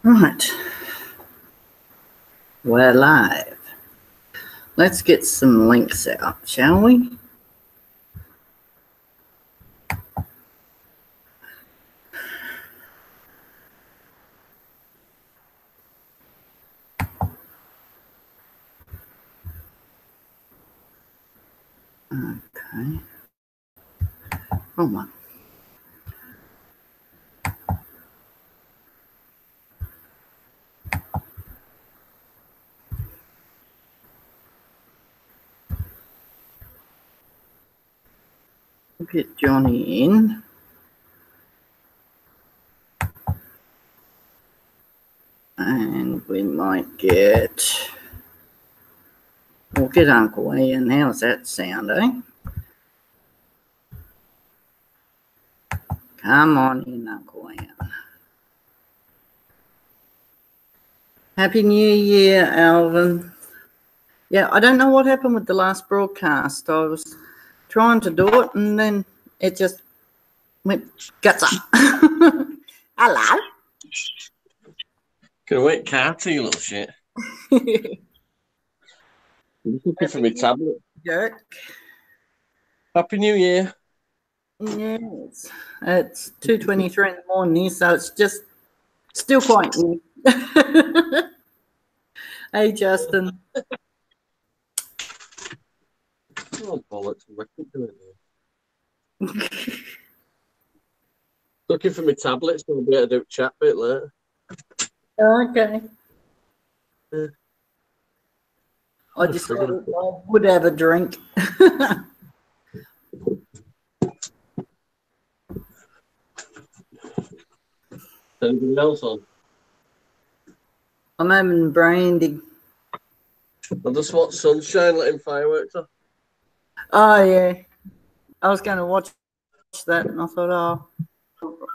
Right, we're live. Let's get some links out, shall we? Okay. Hold on. We'll get Johnny in. And we might we'll get Uncle Ian. How's that sound, eh? Come on in, Uncle Ian. Happy New Year, Alvin. Yeah, I don't know what happened with the last broadcast. I was trying to do it and then it just went guts up. Hello. Can wait, can't you little shit? Looking for my tablet. Jerk. Happy New Year. Yes, it's 2:23 in the morning, so it's just still quite new. Hey, Justin. Oh, bollocks. Looking for my tablet, so I'll be able to do a chat bit later. Okay. Yeah. I decided I would have a drink. Anything else on? I'm having brandy. I just watched Sunshine letting fireworks off. Oh, yeah. I was going to watch that and I thought, oh,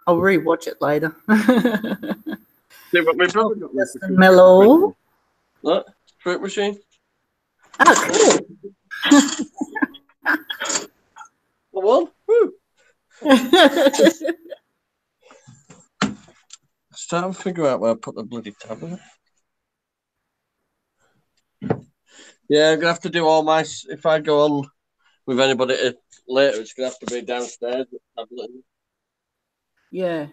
I'll re-watch it later. Yeah, but my brother got Justin Mellow. What? Fruit machine? Oh, cool. What? Woo! Just trying to figure out where I put the bloody tablet. Yeah, I'm gonna have to do all my. If I go on with anybody later, it's gonna have to be downstairs with the tablet. Yeah.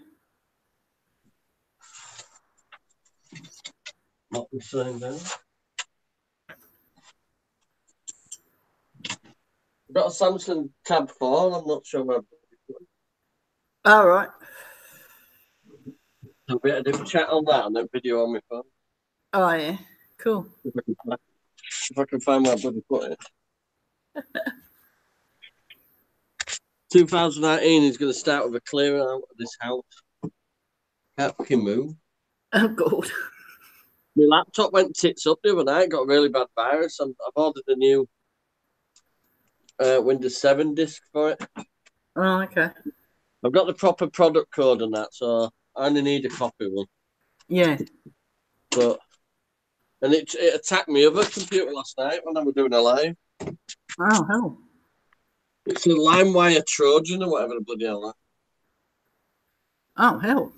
Not the same then. I've got a Samsung Tab 4. I'm not sure where. All right. I'll be able to do a chat on that and then video on my phone. Oh, yeah. Cool. If I can find where I bloody put it. 2019 is going to start with a clear out of this house. Can't fucking move. Oh, God. My laptop went tits up the other night. Got a really bad virus. I've ordered a new Windows 7 disk for it. Oh, okay. I've got the proper product code and that, so I only need a copy one. Yeah. And it attacked my other computer last night when I was doing a live. Oh, hell. It's a LimeWire Trojan or whatever the bloody hell that. Oh, hell.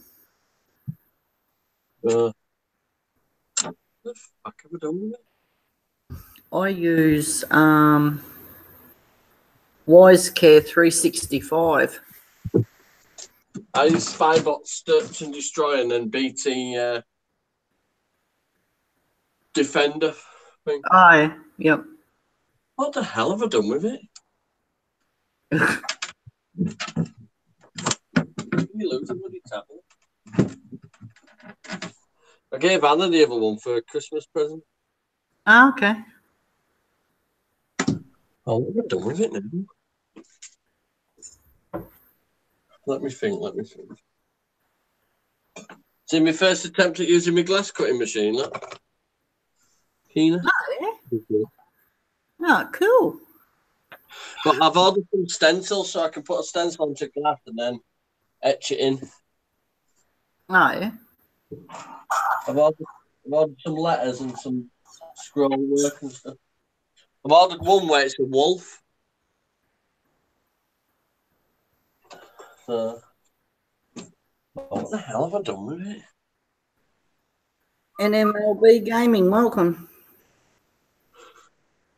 What the fuck have I done with it? I use WiseCare 365. I use Spybot Search and Destroy and then BT Defender thing. Oh, yep. What the hell have I done with it? You lose a bloody tablet. I gave Anna the other one for a Christmas present. Oh, okay. Oh, what have I done with it now? Let me think. See, my first attempt at using my glass cutting machine, look. Keener. Oh, yeah. Oh, cool. But I've ordered some stencils so I can put a stencil onto glass and then etch it in. Oh, yeah. I've ordered some letters and some scroll work and stuff. I've ordered one where it's a wolf. So, what the hell have I done with it? NMLB Gaming, welcome.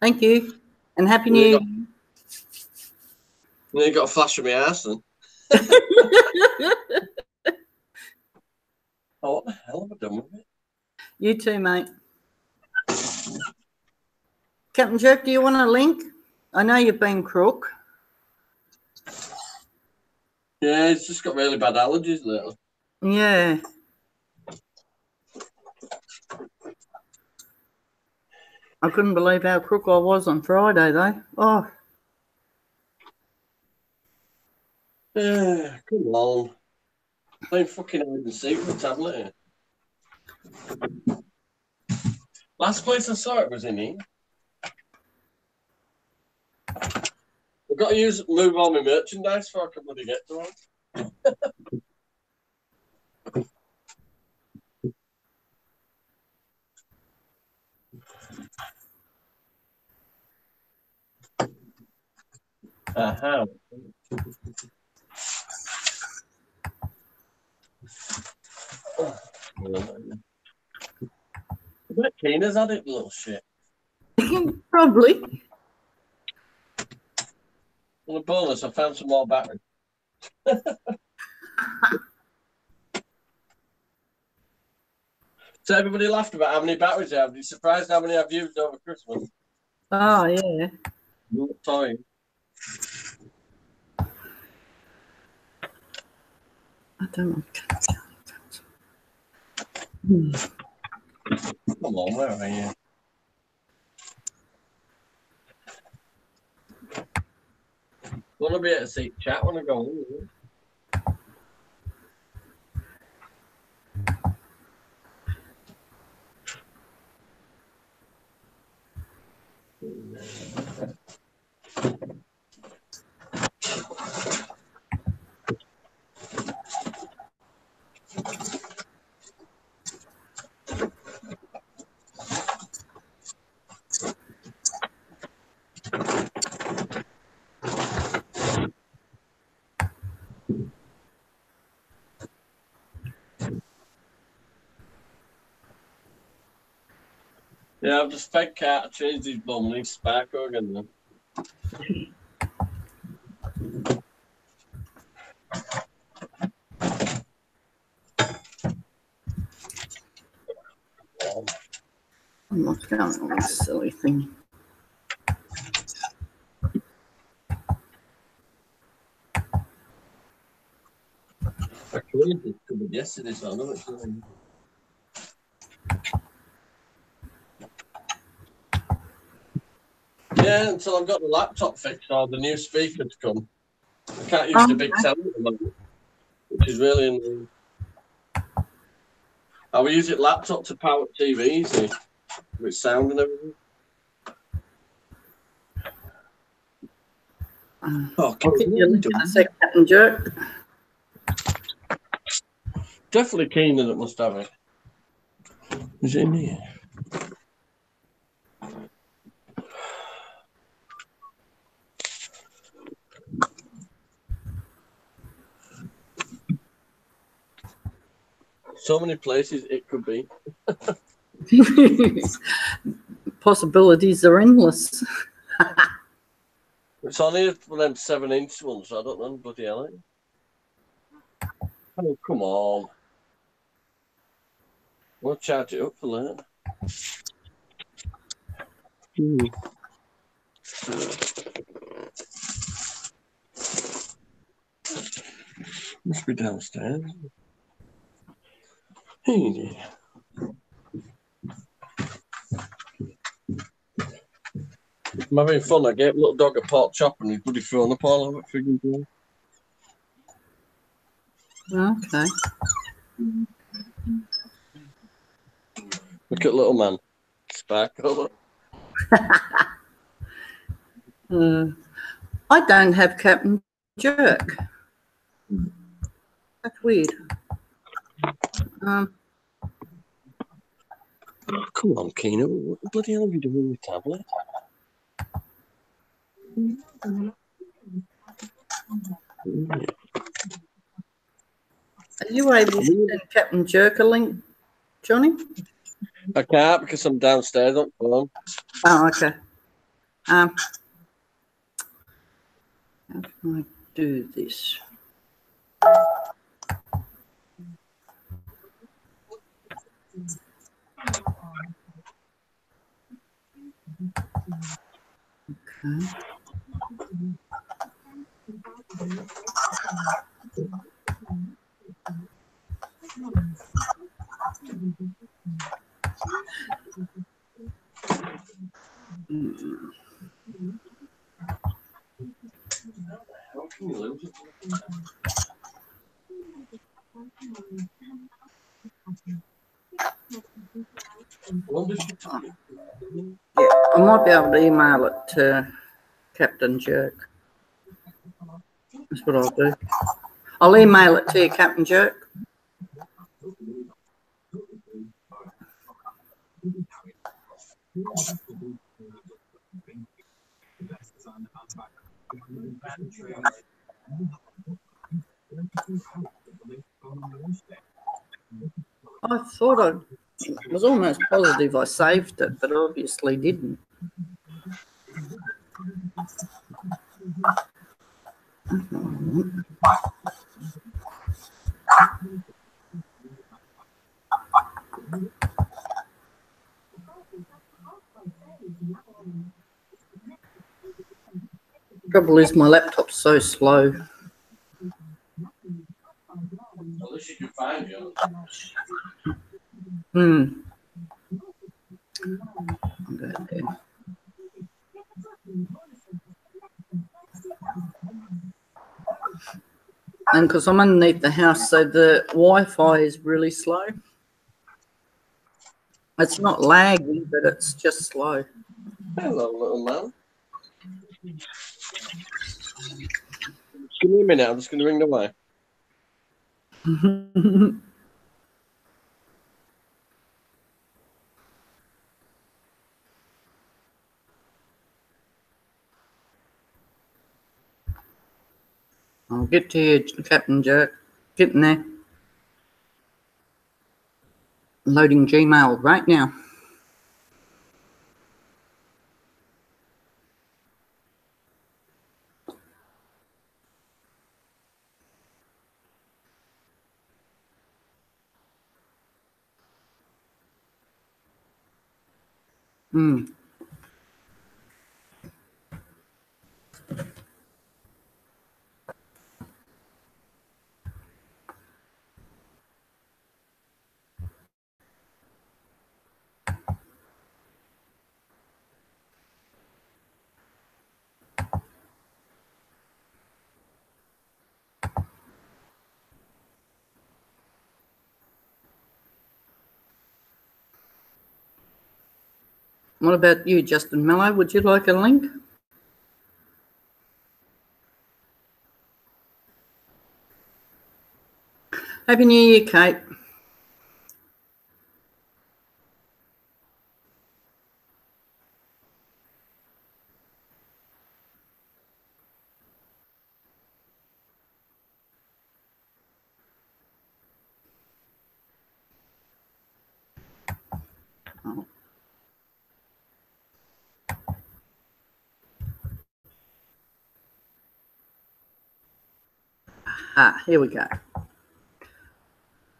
Thank you. And Happy New Year. You got a flash of my ass then. Oh, what the hell have I done with it? You too, mate. Captain Jerk, do you want a link? I know you've been crook. Yeah, he's just got really bad allergies lately. Yeah. I couldn't believe how crook I was on Friday, though. Oh. Yeah, come on. Playing fucking hide and seek with a tablet here. Last place I saw it was in here. I've got to move all my merchandise before I can bloody get to it. I bet Keena's had it, little shit. Probably. On a bonus, I found some more batteries. So everybody laughed about how many batteries I have. You're surprised how many I've used over Christmas. Oh, yeah. Time. I don't know. Come on, where are you? Want to be able to see chat when I go home. Yeah, I've just fed cat, changed his bum, and he's sparkle again then. What's going on with this silly thing? I created it covered yesterday, so I know it's going. Yeah, until I've got the laptop fixed or the new speaker to come. I can't use the big sound at the moment, which is really annoying. I will use it laptop to power TVs with sound and everything. Oh, you're Captain Jerk. Definitely Keenan that must have it. Is it in here? So many places it could be. Possibilities are endless. It's only one of them 7-inch ones, so I don't know bloody hell. Oh, come on. We'll charge it up for that. Must be downstairs. Hey. I'm having fun. I gave little dog a pork chop and he's bloody thrown up all over frigging place. Okay. Look at little man. Sparkle. I don't have Captain Jerk. That's weird. Oh, come on, Keno. What the bloody hell are you doing with your tablet? Are you able to send Captain Jerk a link, Johnny? I can't because I'm downstairs on phone. Oh, okay. How can I do this? Okay. How can you lose it? Yeah, I might be able to email it to Captain Jerk. That's what I'll do. I'll email it to you, Captain Jerk. I thought I was almost positive I saved it, but obviously didn't. Trouble is, my laptop's so slow. Unless you can find yours. I'll go there. And because I'm underneath the house, so the Wi-Fi is really slow. It's not laggy, but it's just slow. Hello, little man. Just give me a minute. I'm just going to ring the wife. I'll get to you, Captain Jerk. Getting there. Loading Gmail right now. What about you, Justin Mello? Would you like a link? Happy New Year, Kate. Oh. Ah, here we go.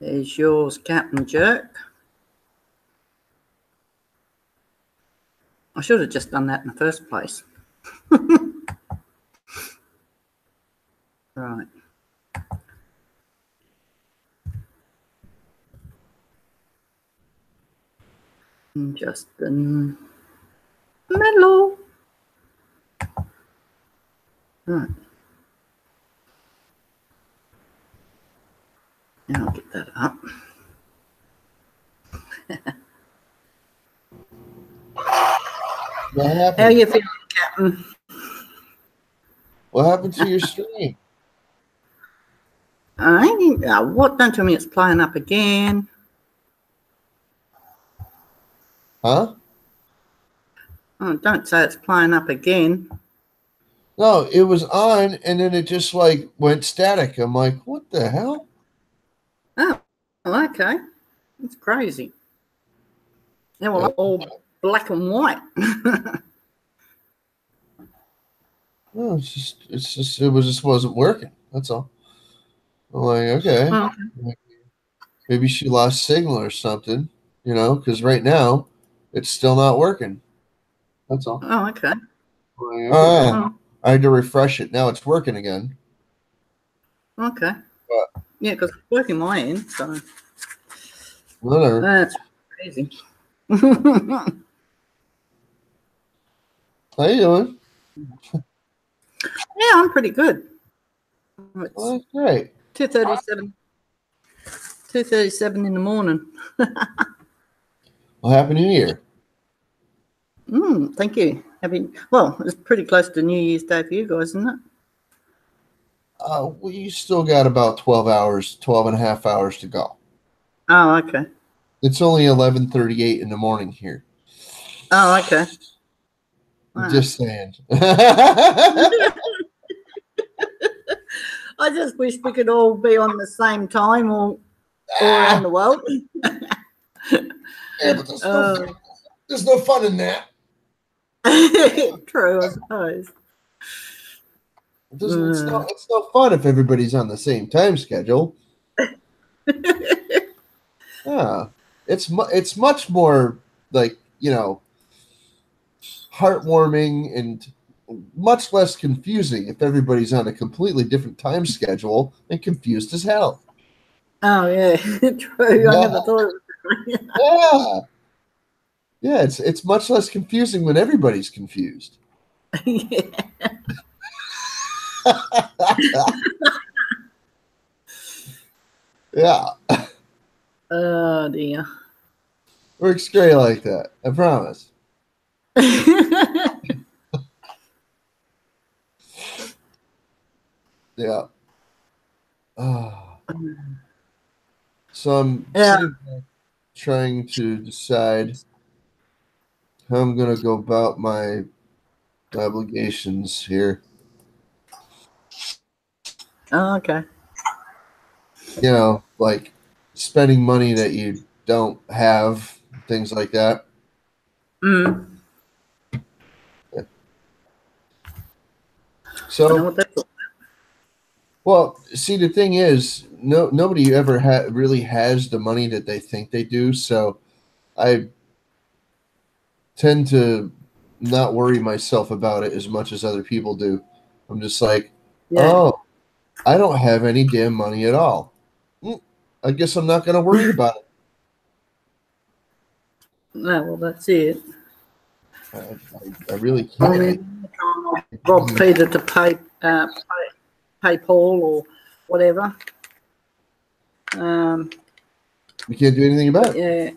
There's yours, Captain Jerk. I should have just done that in the first place. Right. Justin Mello. Right. Now I'll get that up. What happened? How are you feeling, Captain? What happened to your stream? What? Don't tell me it's playing up again. Huh? Oh, don't say it's playing up again. No, it was on, and then it just like went static. I'm like, what the hell? Oh, okay. It's crazy. They were all black and white. No, it just wasn't working. That's all. I'm like, okay, Oh, maybe she lost signal or something, because right now it's still not working. That's all. oh, okay. Oh, I had to refresh it. Now it's working again. Okay. What? Yeah, because it's working my end, so Whatever. that's crazy. How you doing? Yeah, I'm pretty good. It's Well, that's great. 2:37. 2:37 in the morning. Well, Happy New Year. Thank you. It's pretty close to New Year's Day for you guys, isn't it? We still got about 12 and a half hours to go. Oh, okay. It's only 11:38 in the morning here. Oh, okay. Wow. Just saying. I just wish we could all be on the same time all around the world. Yeah, but there's no fun in that. True, I suppose. It's no fun if everybody's on the same time schedule. Yeah, it's much more like, heartwarming and much less confusing if everybody's on a completely different time schedule and confused as hell. Oh yeah, true. Yeah. I never thought of it. Yeah, it's much less confusing when everybody's confused. Yeah. Yeah. Oh dear. Works great like that. I promise. Yeah. So I'm sitting back trying to decide how I'm going to go about my obligations here. Oh, okay. Like spending money that you don't have, things like that. Mm. So, I know what that's all. well, see, the thing is, nobody ever really has the money that they think they do. So I tend to not worry myself about it as much as other people do. I'm just like, oh, I don't have any damn money at all. I guess I'm not going to worry about it. No, well, that's it. I really can't. I mean, rob Peter to pay Paul or whatever. We can't do anything about it. Yeah.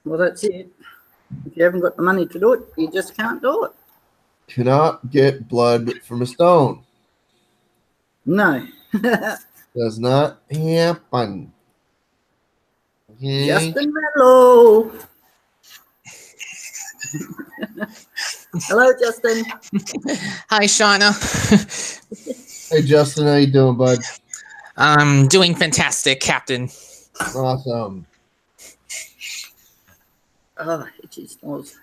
Well, that's it. If you haven't got the money to do it, you just can't do it. Cannot get blood from a stone. No. Does not happen. Okay? Justin Mello. Hello, Justin. Hi, Shauna. Hey, Justin, how you doing, bud? I'm doing fantastic, Captain. Awesome. Oh, it just was.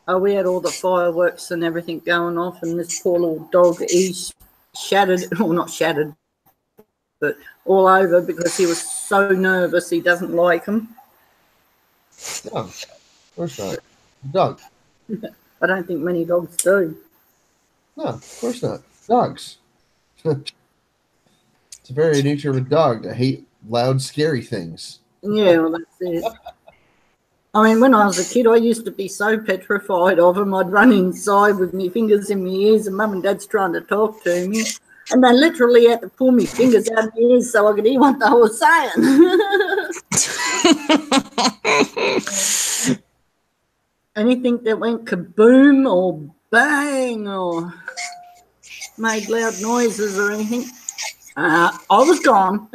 Oh, we had all the fireworks and everything going off, and this poor little dog, he's shattered, well, not shattered, but all over because he was so nervous he doesn't like them. No, of course not. Dog. I don't think many dogs do. No, of course not. Dogs. It's the very nature of a dog to hate loud, scary things. Yeah, well, that's it. I mean, when I was a kid, I used to be so petrified of them. I'd run inside with my fingers in my ears, and Mum and Dad's trying to talk to me. And they literally had to pull my fingers out of my ears so I could hear what they were saying. Anything that went kaboom or bang or made loud noises or anything, I was gone.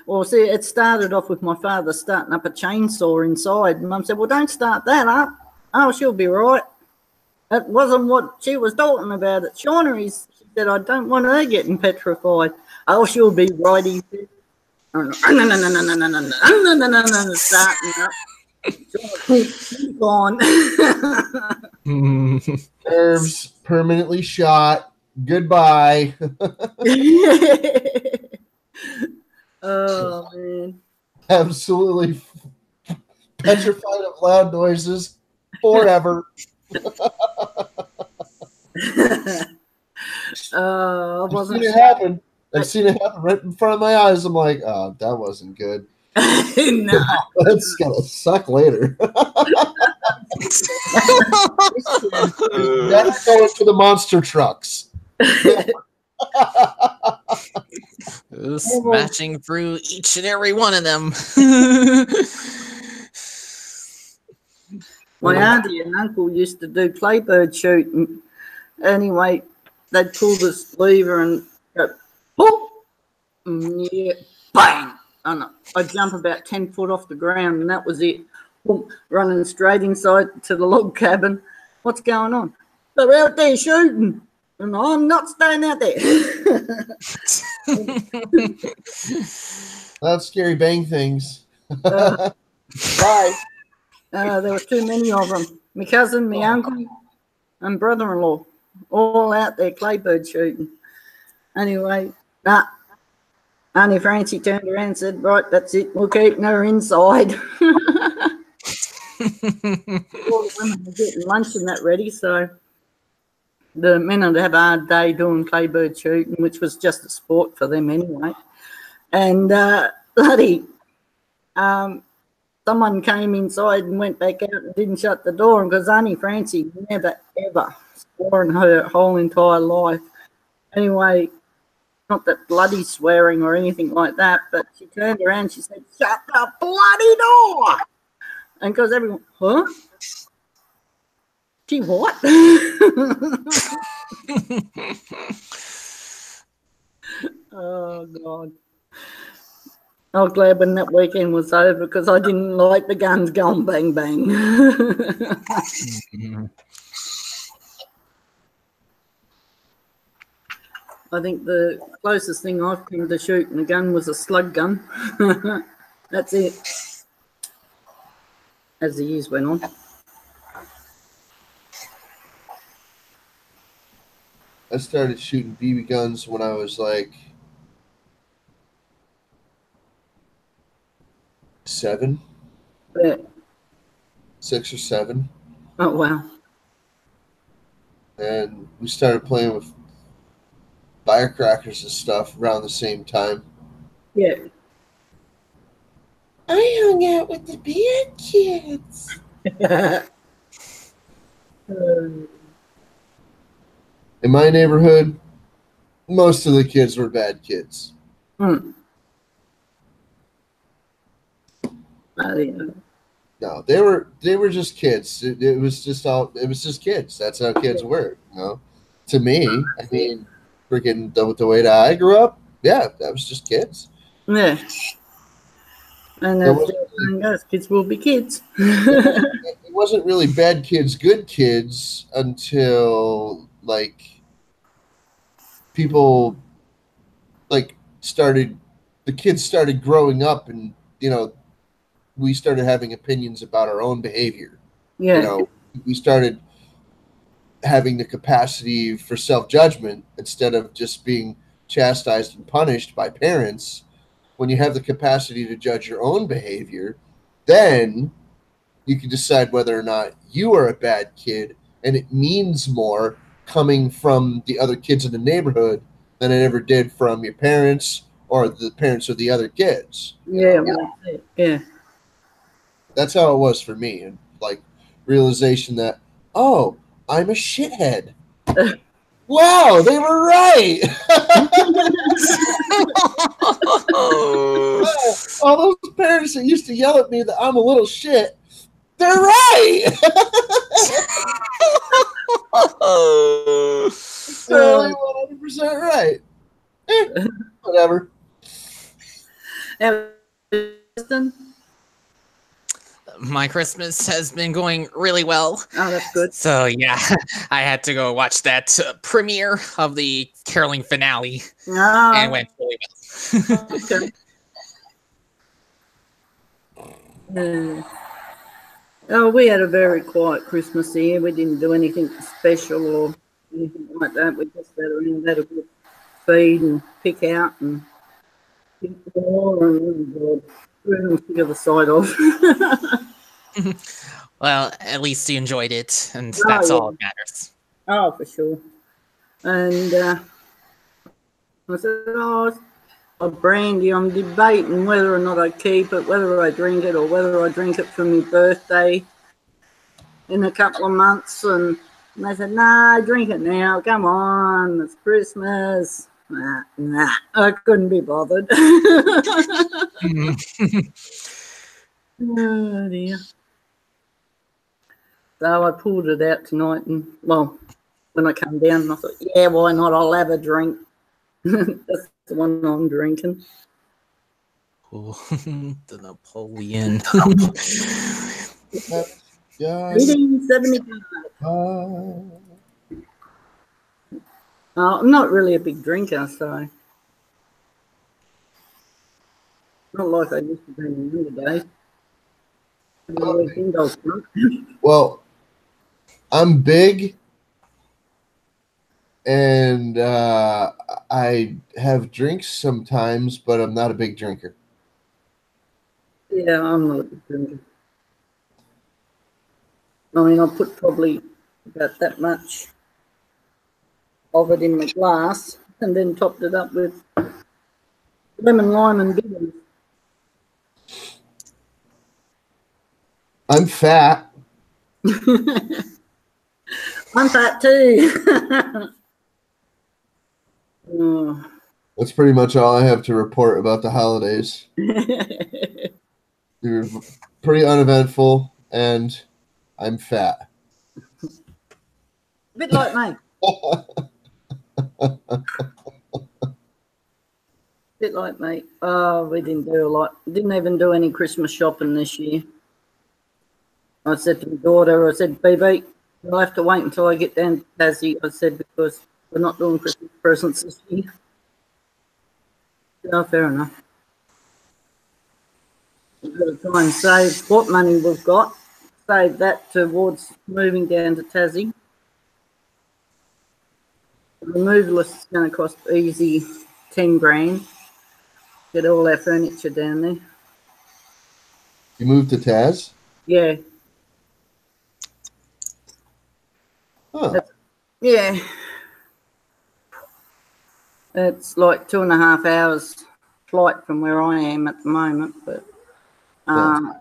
Well, see, it started off with my father starting up a chainsaw inside. And Mum said, well, don't start that up. Oh, she'll be right. That wasn't what she was talking about. Shauna, she's said, I don't want her getting petrified. Oh, she'll be right, he said. Starting up. Gone. Nerves permanently shot. Goodbye. Oh, man. Absolutely petrified of loud noises forever. I I've wasn't seen it happen. I've seen it happen right in front of my eyes. I'm like, oh, that wasn't good. No. That's gonna suck later. Never going to the monster trucks. Smashing through each and every one of them. My auntie and uncle used to do claybird shooting. Anyway, they'd pull this lever and go, whoop, and yeah, bang. And I'd jump about 10 foot off the ground, and that was it. Boom, running straight inside to the log cabin. What's going on? They're out there shooting, and I'm not staying out there. That's scary bang things. Uh, Bye. There were too many of them. My cousin, my uncle, and brother-in-law, all out there claybird shooting. Anyway, Auntie Francie turned around and said, right, that's it. We're keeping her inside. All the women were getting lunch and that ready, so the men would have a hard day doing claybird shooting, which was just a sport for them anyway. And someone came inside and went back out and didn't shut the door, because Auntie Francie never, ever swore in her whole entire life. Anyway, not that bloody swearing or anything like that, but she turned around and she said, shut the bloody door! And because everyone, huh? She what? Oh, God. I was glad when that weekend was over, because I didn't like the guns going bang, bang. I think the closest thing I've come to shooting a gun was a slug gun. That's it. As the years went on. I started shooting BB guns when I was like 7, Yeah. 6 or 7, Oh, wow. and we started playing with firecrackers and stuff around the same time. Yeah. I hung out with the bad kids. In my neighborhood, most of the kids were bad kids. Yeah. No, they were just kids. It was just kids. That's how kids were, you know. To me, I mean, freaking the way that I grew up, yeah, that was just kids. Yeah. And There as wasn't the saying goes, kids will be kids. It wasn't really bad kids, good kids until like people like the kids started growing up, and you know, we started having opinions about our own behavior. Yeah. You know, we started having the capacity for self-judgment instead of just being chastised and punished by parents. When you have the capacity to judge your own behavior, then you can decide whether or not you are a bad kid, and it means more coming from the other kids in the neighborhood than it ever did from your parents or the parents of the other kids. Yeah. Well, that's it. Yeah. That's how it was for me, and like realization that, oh, I'm a shithead. Wow, they were right. All those parents that used to yell at me that I'm a little shit, they're right. Totally 100% right. Whatever. Kristen? My Christmas has been going really well. Oh, that's good. So yeah, I had to go watch that premiere of the caroling finale, and it went really well. Okay. Oh, we had a very quiet Christmas here. We didn't do anything special or anything like that. We just sat around, had a good feed and pick out and pick more and figure the side off. Well, at least you enjoyed it, and that's all that matters. Oh, for sure. And I said, brandy, I'm debating whether or not I keep it, whether I drink it, or whether I drink it for my birthday in a couple of months. And they said, nah, drink it now. Come on, it's Christmas. Nah, I couldn't be bothered. Oh, dear. So I pulled it out tonight, and, well, when I come down, I thought, yeah, why not? I'll have a drink. That's the one I'm drinking. Cool. The Napoleon. 1875. I'm not really a big drinker, so not like I used to be in the younger days. Well, I'm big, and I have drinks sometimes, but I'm not a big drinker. Yeah, I'm not a big drinker. I mean, I put probably about that much of it in the glass and then topped it up with lemon, lime, and bitters. I'm fat. I'm fat too. Oh. That's pretty much all I have to report about the holidays. They're pretty uneventful, and I'm fat. A bit like me. Bit like me. Oh, we didn't do a lot. Didn't even do any Christmas shopping this year. I said to my daughter, I said, BB, you'll have to wait until I get down to Tassie. I said, because we're not doing Christmas presents this year. Oh, fair enough. We've got to try and save what money we've got. Save that towards moving down to Tassie. The removalist is going to cost easy 10 grand. Get all our furniture down there. You moved to Taz? Yeah. Huh. Yeah. It's like 2.5 hours flight from where I am at the moment, but I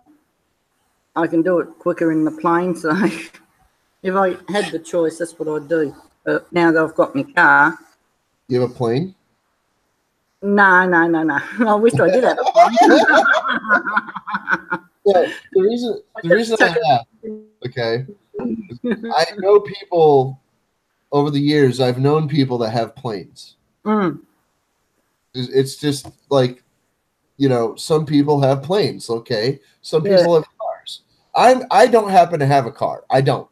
can do it quicker in the plane. So if I had the choice, that's what I'd do. But now that I've got my car. You have a plane? No. I wish I did have a plane. Yeah, the reason I have, okay, I know people over the years. I've known people that have planes. Mm. It's just like, some people have planes. Okay, some people have cars. I don't happen to have a car. I don't.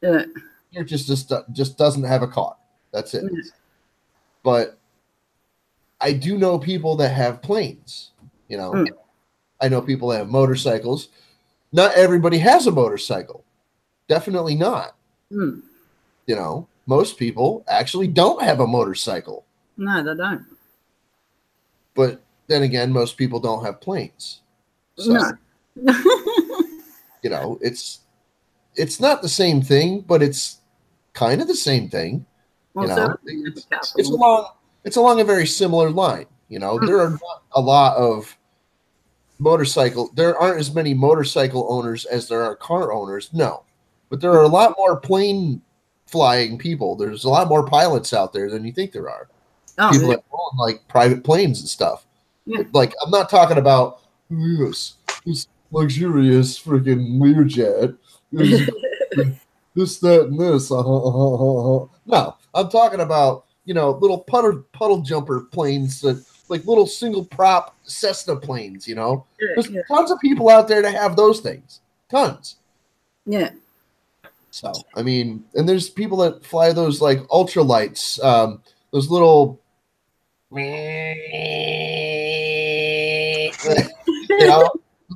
Yeah. It just doesn't have a car. That's it. But I do know people that have planes. I know people that have motorcycles. Not everybody has a motorcycle. Definitely not. Mm. Most people actually don't have a motorcycle. No, they don't. But then again, most people don't have planes. So, No. it's not the same thing, but it's kind of the same thing. Well, It's along a very similar line. There are not a lot of there aren't as many motorcycle owners as there are car owners. No, but there are a lot more plane flying people. There's a lot more pilots out there than you think there are. People that own like private planes and stuff. Yeah. Like, I'm not talking about this luxurious freaking Learjet. This, that, and this. No, I'm talking about, little puddle jumper planes that, like, little single prop Cessna planes, There's tons of people out there that have those things. tons. Yeah. So, I mean, and there's people that fly those like ultralights, those little,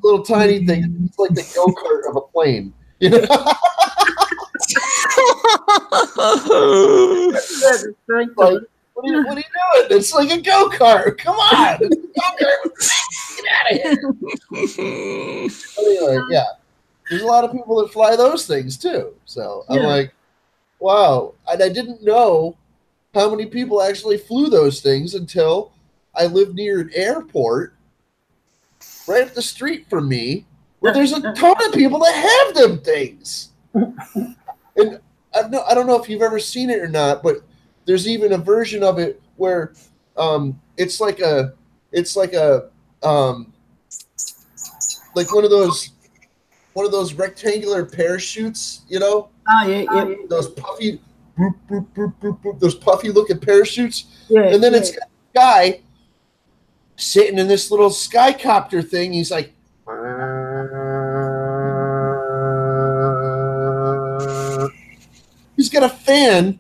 little tiny thing. It's like the go-kart of a plane. Like, what are you doing? It's like a go-kart. Come on. It's a go-kart. Get out of here. Anyway, yeah. There's a lot of people that fly those things too. So I'm like, wow. And I didn't know how many people actually flew those things until I lived near an airport right up the street from me where there's a ton of people that have them things. And I don't know if you've ever seen it or not, but there's even a version of it where it's like one of those rectangular parachutes, Oh yeah. those puffy, boop, boop, boop, boop, boop, those puffy looking parachutes. Yeah. And then it's got a guy sitting in this little skycopter thing. He's like, he's got a fan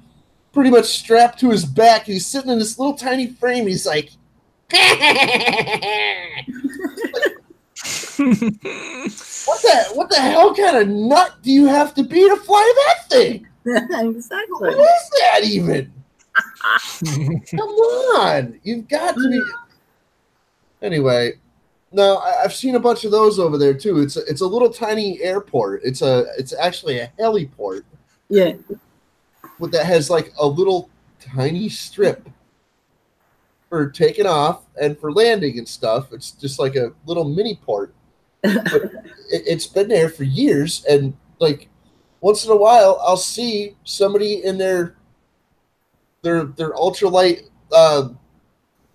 pretty much strapped to his back. He's sitting in this little tiny frame. He's like, what the hell kind of nut do you have to be to fly that thing? Exactly. What is that even? Come on, you've got to be. Anyway, no, I've seen a bunch of those over there too. It's a little tiny airport. It's actually a heliport. Yeah. That has like a little tiny strip for taking off and for landing and stuff. It's just like a little mini port. But it's been there for years, and like once in a while, I'll see somebody in their ultralight,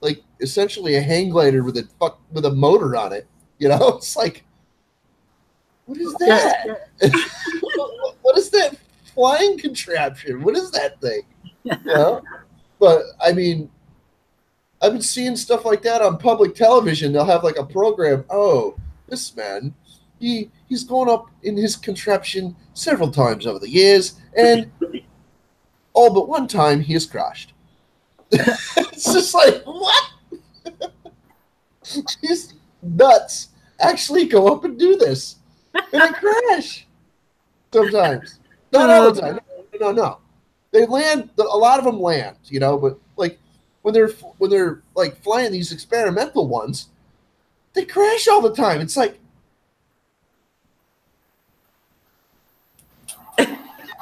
like essentially a hang glider with a motor on it. It's like, what is that? What is that flying contraption? What is that thing? But I mean, I've been seeing stuff like that on public television. They'll have like a program. Oh, this man, he's gone up in his contraption several times over the years, and all but one time he has crashed. It's just like, what? These nuts actually go up and do this, and they crash sometimes. Not all the time. No. They land. A lot of them land, but like when they're like flying these experimental ones, they crash all the time. It's like,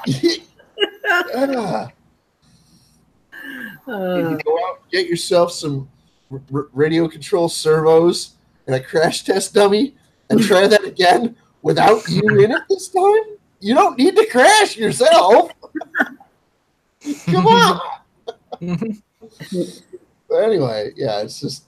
you go out and get yourself some radio control servos and a crash test dummy and try that again without you in it this time. You don't need to crash yourself. Come on. But anyway, yeah, it's just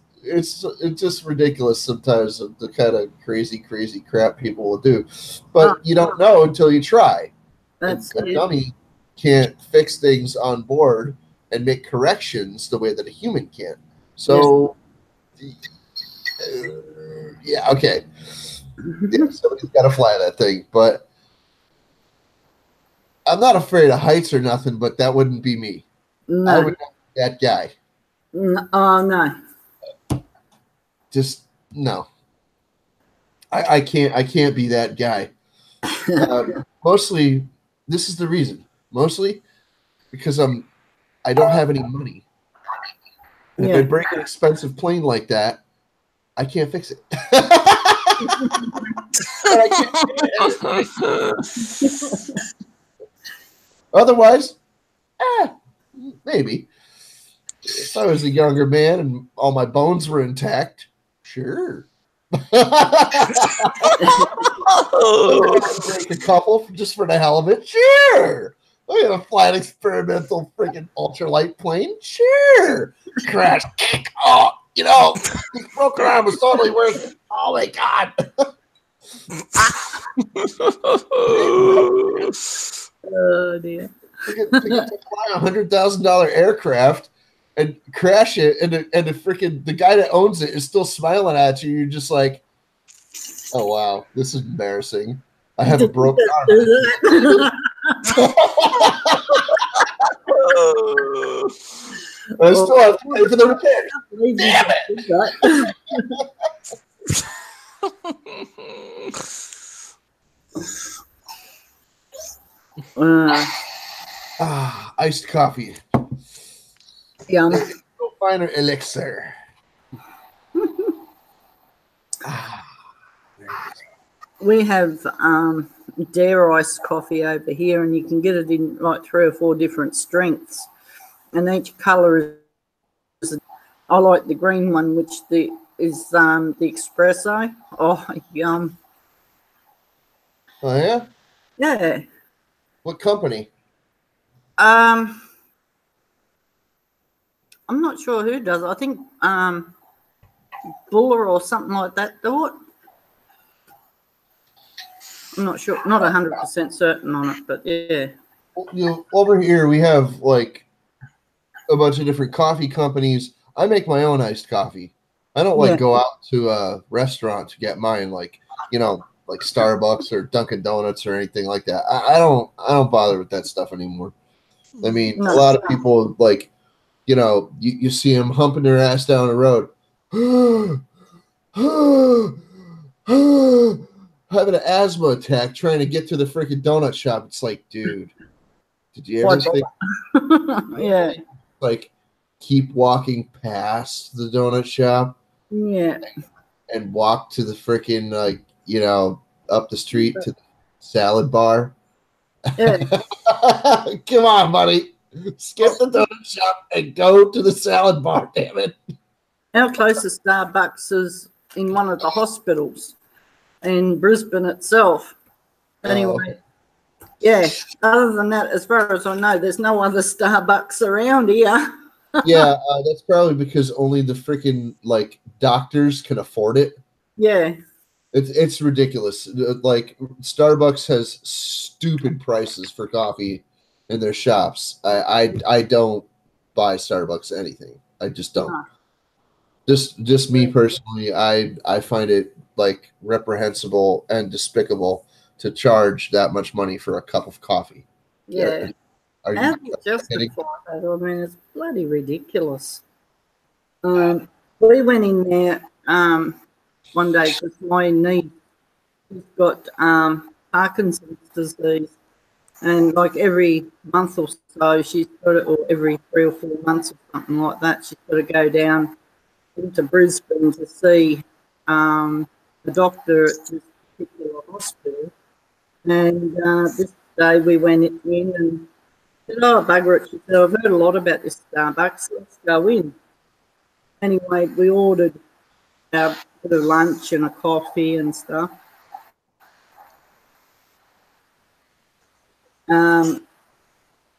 ridiculous sometimes the kind of crazy crap people will do. But you don't know until you try. That's a dummy can't fix things on board and make corrections the way that a human can. So, yeah, okay. Yeah, somebody's got to fly that thing, but I'm not afraid of heights or nothing, but that wouldn't be me. No. I would not be that guy. No. Just no. I can't be that guy. Mostly, this is the reason. Mostly because I don't have any money. And if I break an expensive plane like that, I can't fix it. Otherwise, maybe. If I was a younger man and all my bones were intact, sure. Break a couple just for the hell of it, sure. I'm gonna fly an experimental freaking ultralight plane, sure. Crash, oh, this broken arm was totally worth it. Oh my god. Oh dear. To fly $100,000 aircraft and crash it, and the guy that owns it is still smiling at you. You're just like, oh wow, this is embarrassing. I have a broke arm. I still have to pay for the repairs. Damn it! Iced coffee. Yum. Finer elixir. We have dare iced coffee over here, and you can get it in like 3 or 4 different strengths, and each colour is. I like the green one, which is the espresso. Oh, yum! Oh yeah. Yeah. What company? I'm not sure who does it. I think Buller or something like that do it. I'm not sure, not 100% certain on it, but yeah. Over here we have like a bunch of different coffee companies. I make my own iced coffee. I don't go out to a restaurant to get mine, like like Starbucks or Dunkin' Donuts or anything like that. I don't bother with that stuff anymore. I mean, a lot of people you see them humping their ass down the road. Having an asthma attack trying to get to the freaking donut shop. It's like, dude, did you ever think? Yeah. Like, keep walking past the donut shop. Yeah. And walk to the freaking up the street to the salad bar. Yeah. Come on, buddy. Skip the donut shop and go to the salad bar. Damn it. Our closest Starbucks is in one of the hospitals in Brisbane itself. Anyway, yeah. Other than that, as far as I know, there's no other Starbucks around here. Yeah, that's probably because only the freaking doctors can afford it. Yeah. It's ridiculous. Like Starbucks has stupid prices for coffee in their shops. I don't buy Starbucks anything. I just don't. Just me personally, I find it reprehensible and despicable to charge that much money for a cup of coffee. Yeah. How do you justify that? I mean, it's bloody ridiculous. We went in there one day because my niece has got Parkinson's disease, and every month or so she's got it, or every 3 or 4 months or something like that, she's got to go down into Brisbane to see the doctor at this particular hospital. And this day we went in and said, "Oh, bugger it," she said, "I've heard a lot about this Starbucks, let's go in." Anyway, we ordered a bit of lunch and a coffee and stuff.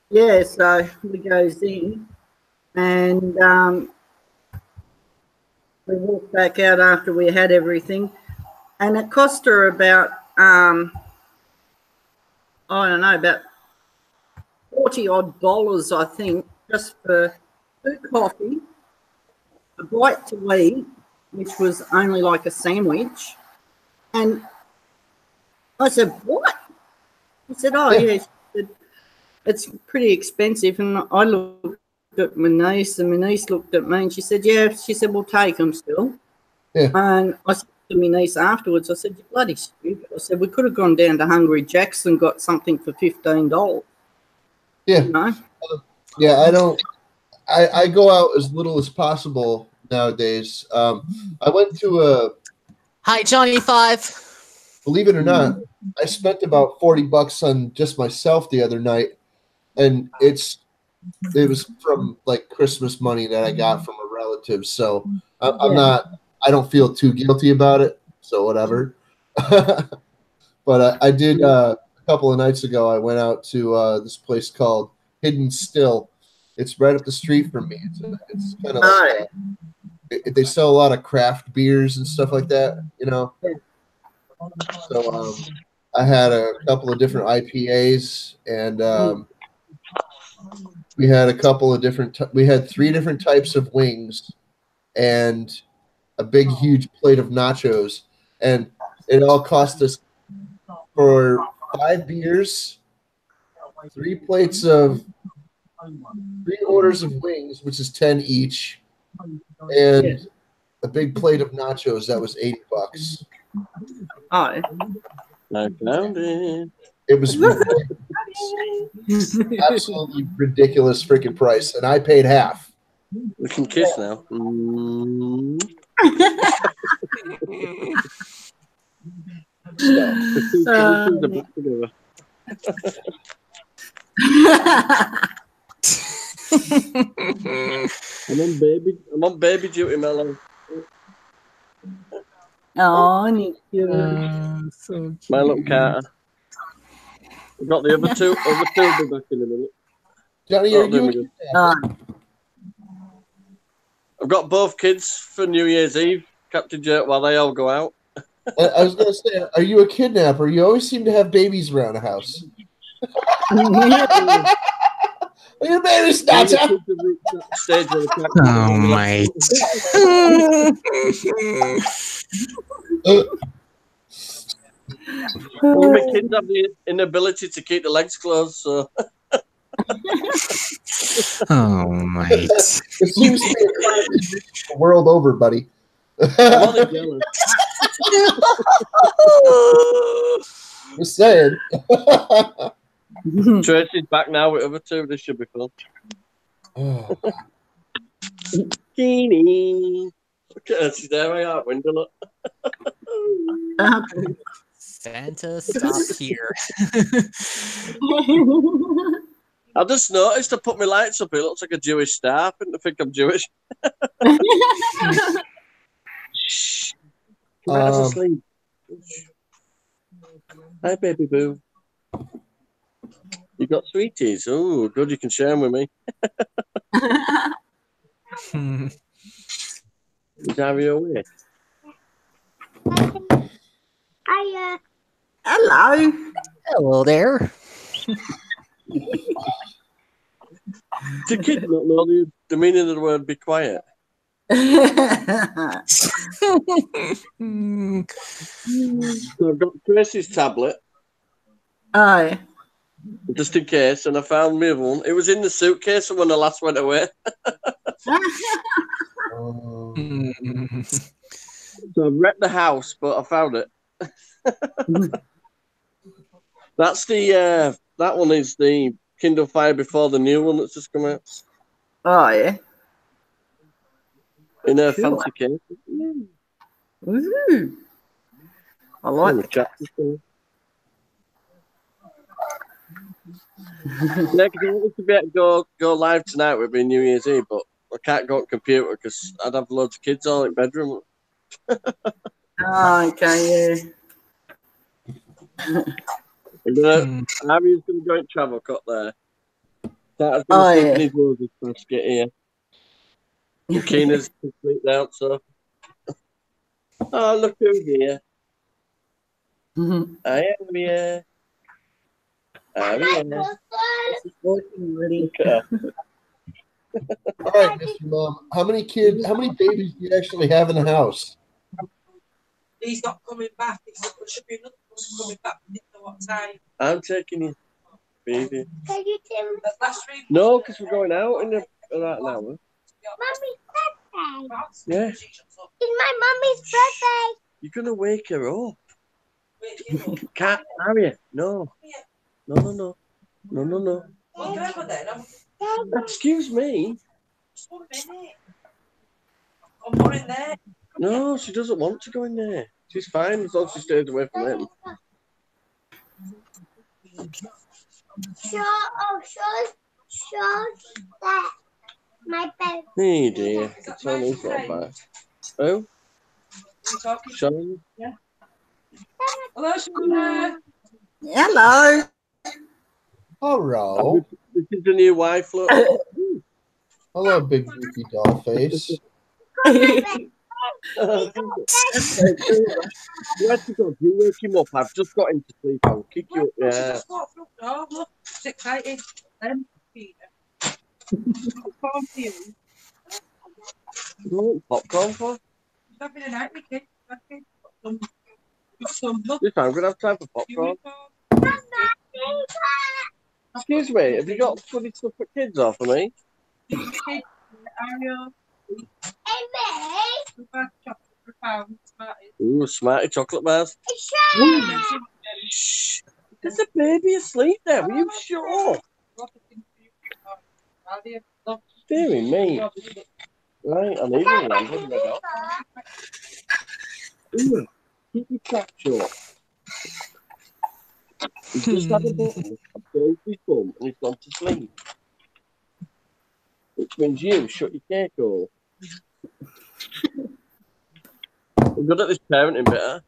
Yeah, so we goes in and we walked back out after we had everything, and it cost her about I don't know, about $40 odd, I think, just for 2 coffee, a bite to eat, which was only like a sandwich. And I said, "What?" He said, "Oh, yeah." She said, "It's pretty expensive." And I looked at my niece, and my niece looked at me, and she said, "Yeah." She said, "We'll take them still." Yeah. And I said to my niece afterwards, I said, "You're bloody stupid." I said, "We could have gone down to Hungry Jack's and got something for $15. Yeah. You know? Yeah, I go out as little as possible nowadays. I went to a... Hi, Johnny 5. Believe it or not, I spent about $40 on just myself the other night, and it was from Christmas money that I got from a relative. So I don't feel too guilty about it. So whatever. But I did a couple of nights ago. I went out to this place called Hidden Still. It's right up the street from me. It's kind of they sell a lot of craft beers and stuff like that, So I had a couple of different IPAs, and we had a couple of different. We had 3 different types of wings, and a big, huge plate of nachos, and it all cost us for 5 beers, 3 orders of wings, which is 10 each, and a big plate of nachos. That was $80. Oh. I found it. It was absolutely ridiculous freaking price, and I paid half. We can kiss now. Mm. I'm on baby duty, Melon. Oh, Nick. So My little cat. I've got the other two will be back in a minute. Johnny, Oh, are there you we go. Oh. I've got both kids for New Year's Eve, Captain Jerk, while they all go out. I was going to say, are you a kidnapper? You always seem to have babies around the house. Your baby snatcher. Oh my! All my kids have the inability to keep the legs closed, so. Oh my! It seems to be the world over, buddy. I'm only jealous. Just saying. Tracy's back now with other two. This should be fun. Keeny. Look at her. She's there by our window. Look. Santa, stop here. I just noticed I put my lights up. It looks like a Jewish star. I didn't think I'm Jewish. Shh. Matt's asleep. Hi, baby boo. You got sweeties? Oh, good. You can share them with me. Is Harry away? Hiya. Hello. Hello there. Do kids not know the meaning of the word be quiet? So I've got Tracy's tablet. Aye. Just in case, and I found my other one. It was in the suitcase when I last went away. So I've wrecked the house, but I found it. That's the that one is the Kindle Fire Before the new one that's just come out. Oh yeah. In a Cool. fancy case. Ooh. I like the chapters. Yeah, because I wanted to be able to go live tonight with me New Year's Eve, but I can't go on computer because I'd have loads of kids all in the bedroom. Oh, okay, yeah. Harry's going to go and travel cut there. That's going to Oh, sleep yeah. in his roses basket here. And Keena's completely out, so. Oh, look who's here. I am here. I'm here. Ready. All right, Mr. Mom. How many babies do you actually have in the house? He's not coming back. There should be another person coming back. I didn't know what time. I'm taking you, baby. Can you tell me? No, because we're going out in about an hour. Mummy's birthday. Yeah. It's my mummy's birthday. You're going to wake her up. Can't, Harry. No. No. Excuse me. I'm not in there. No, she doesn't want to go in there. She's fine as long as she stays away from him. Show that my bed. Hey dear, it's only not bad. Oh, Sean. Yeah. Hello, Sean. Hello. Hello. This is the new wife, look. Hello, big goofy doll face. Where's to go? You wake him up. I've just got him to sleep. I'll kick you up. Yeah. Look, it's exciting. Popcorn for you. You want popcorn for? Having a night with kids. Some This time I'm gonna have time for popcorn. Excuse me, have you got funny stuff for kids or for me? Ooh, Smarty chocolate bars. Shh. There's a baby asleep there. Were you sure? Deary me. Right, I'm even rambling. Ooh, keep your trap short. He's just had a button, I've closed his bum, and he's gone to sleep. Which means you shut your cake hole. I'm good at this parenting bit, huh?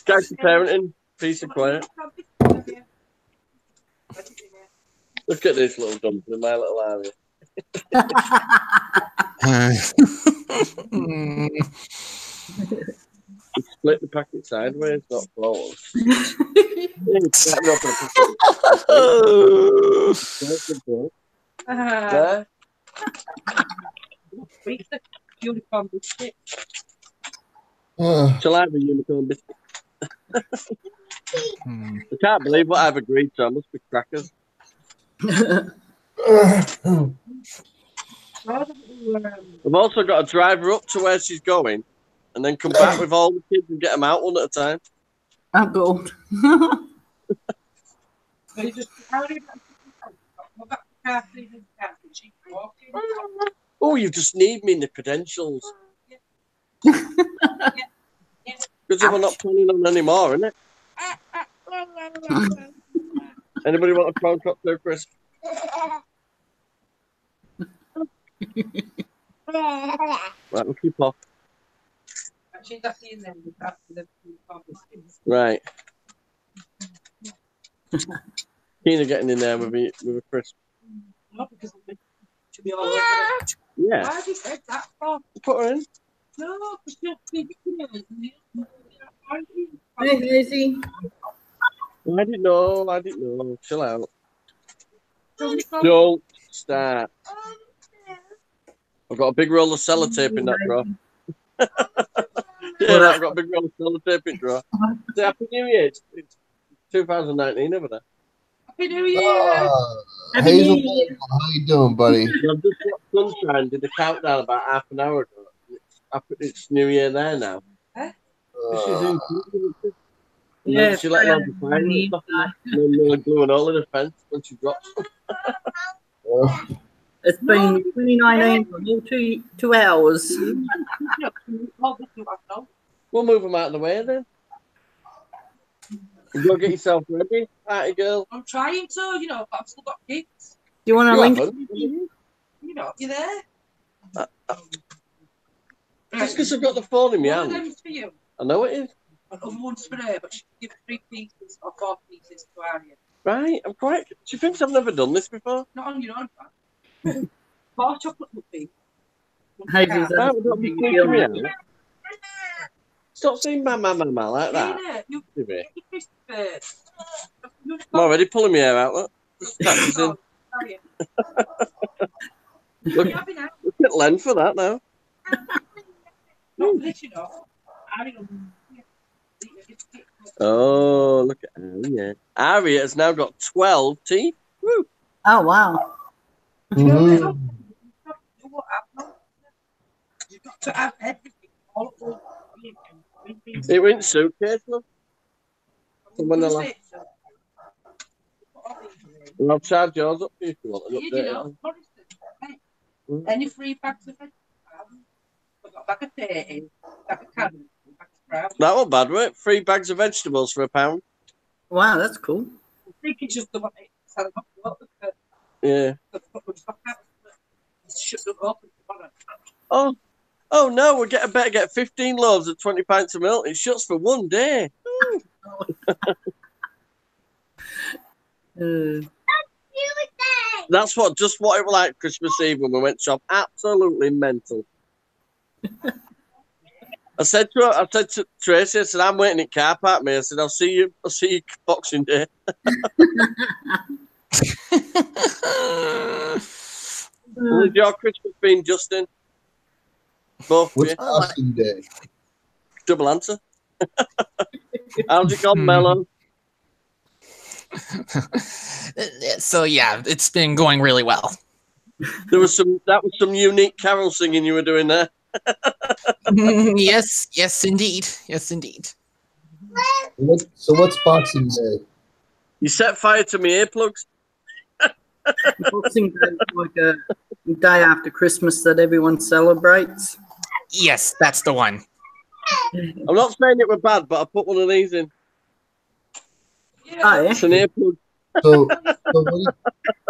Guys, parenting, piece of quiet. Look at this little dumpling, my little Harry. Split the packet sideways, not close. There. Unicorn biscuit. Shall I have a unicorn biscuit? I can't believe what I've agreed to. I must be crackers. I've also got to drive her up to where she's going and then come back with all the kids and get them out one at a time. I'm good. Oh, you just need me in the credentials. Because if I'm not planning on any more, isn't it? Anybody want a prawn cocktail crisp? Right, we'll keep off. Right. Keen of getting in there with a crisp. No, because it should be all over. Yeah. Why have you said that for? Put her in. No, because you're Hey, Hazy. I didn't know. Chill out. Don't start. I've got a big roll of sellotape in that drawer. Yeah, I've got a big roll of sellotape in the drawer. Say Happy New Year. It's 2019 over there. Happy New Year. Happy Hazel, New Year. how you doing, buddy? I've just watched Sunshine, did the countdown about half an hour ago. It's New Year there now. Yeah, She let loads of fireworks off and then blew an hole in her fence when she dropped them. it's been 2019 for more 2 hours. We'll move them out of the way then. Go get yourself ready, party girl. I'm trying to, but I've still got kids. Do you want to You link? haven't. You there? Just because I've got the phone in my One of hand. them's for you. I know it is. And other one's for her, but she can give 3 pieces or 4 pieces to Aria. Right, I'm quite. She thinks I've never done this before. Not on your own, man. 4 chocolate cookies. Hazy's Oh, don't be freaking me out. Stop saying mama like that. Yeah, you Do me. get your fist first. I'm already pulling my hair out. Look. Just practicing. Sorry. Look at Len for that now. Not this, Aria. Oh, look at Aria. Aria has now got 12 teeth. Woo. Oh, wow. Mhm. You've got to have everything all at once. It went suitcase, love. When the last... Well, I'll charge yours up if you want an update. Any 3 bags of vegetables? I've got a bag of potatoes, a bag of carrots, a bag of sprouts. That wasn't bad, right? 3 bags of vegetables for £1. Wow, that's cool. I think it's just the one that's Yeah. Shut them open tomorrow. Oh no, we better get 15 loaves of 20 pints of milk. It shuts for 1 day. That's just what it was like Christmas Eve when we went shop. Absolutely mental. I said to Tracy, I said, I'm waiting at car park, mate. I said, I'll see you Boxing Day. What has your Christmas been, Justin? Both of What's you. Boxing Day? Double answer. How's it gone, Melon? So yeah, it's been going really well. That was some unique carol singing you were doing there. Yes, indeed. So what's Boxing Day? You set fire to my earplugs. Boxing Day is like a day after Christmas that everyone celebrates. Yes, that's the one. I'm not saying it were bad, but I put one of these in. Oh, yeah. It's an earplug. So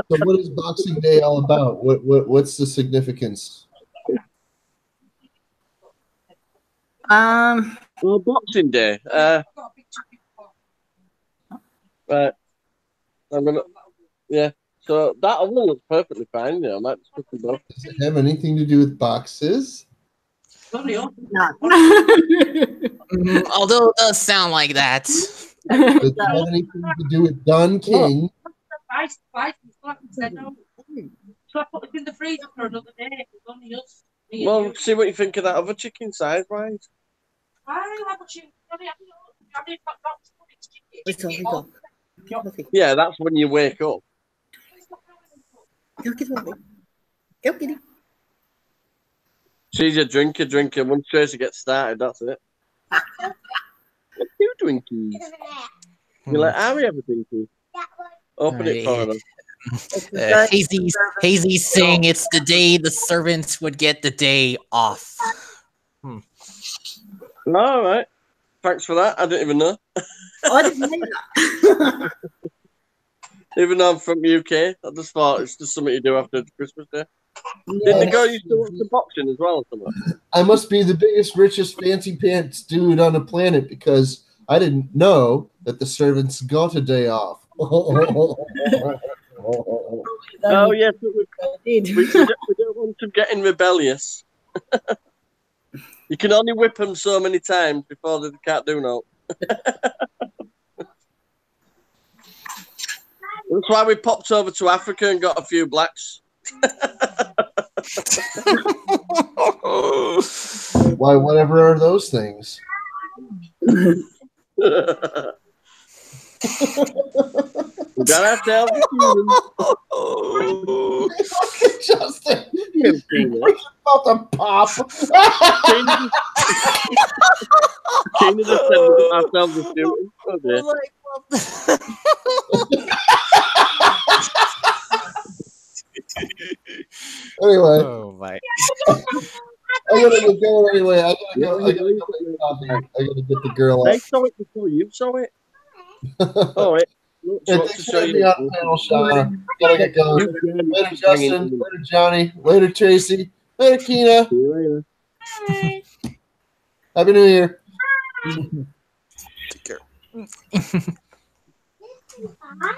what is Boxing Day all about? What's the significance? Well, Boxing Day. Right. I'm gonna. Yeah. So that one looks perfectly fine. Yeah, I might just put them both. Does it have anything to do with boxes? No. Although it does sound like that. Does it have anything to do with Don King? So I put it in the freezer for another day. It's only us. Well, see what you think of that other chicken size-wise. Yeah, that's when you wake up. Go get it. Go get it. She's a drinker. Once Tracy gets started, that's it. What do drinkies? You let Harry have a drinky? Open it for her. Hazy's saying it's the day the servants would get the day off. All right. Thanks for that. I didn't even know. I didn't know that. Even though I'm from UK, I just thought it's just something you do after Christmas Day. Didn't the girl used to watch the boxing as well or something? I must be the biggest, richest, fancy pants dude on the planet because I didn't know that the servants got a day off. Oh, yes. We don't want them getting rebellious. You can only whip them so many times before they can't do no. That's why we popped over to Africa and got a few blacks. Why, whatever are those things? We gotta tell the Justin, humans. you're about to pop. King of the Seven ourselves the humans. Oh, dear. Anyway, Oh my! I gotta get going anyway. I gotta go make coffee. I gotta get the girl They up. saw it before you saw it. Oh, it. Yeah, thanks for having me on the panel, Shauna. Gotta get going. Later, Justin. Later, Johnny. Later, Tracy. Later, Keena. See you later. Happy New Year. Take care.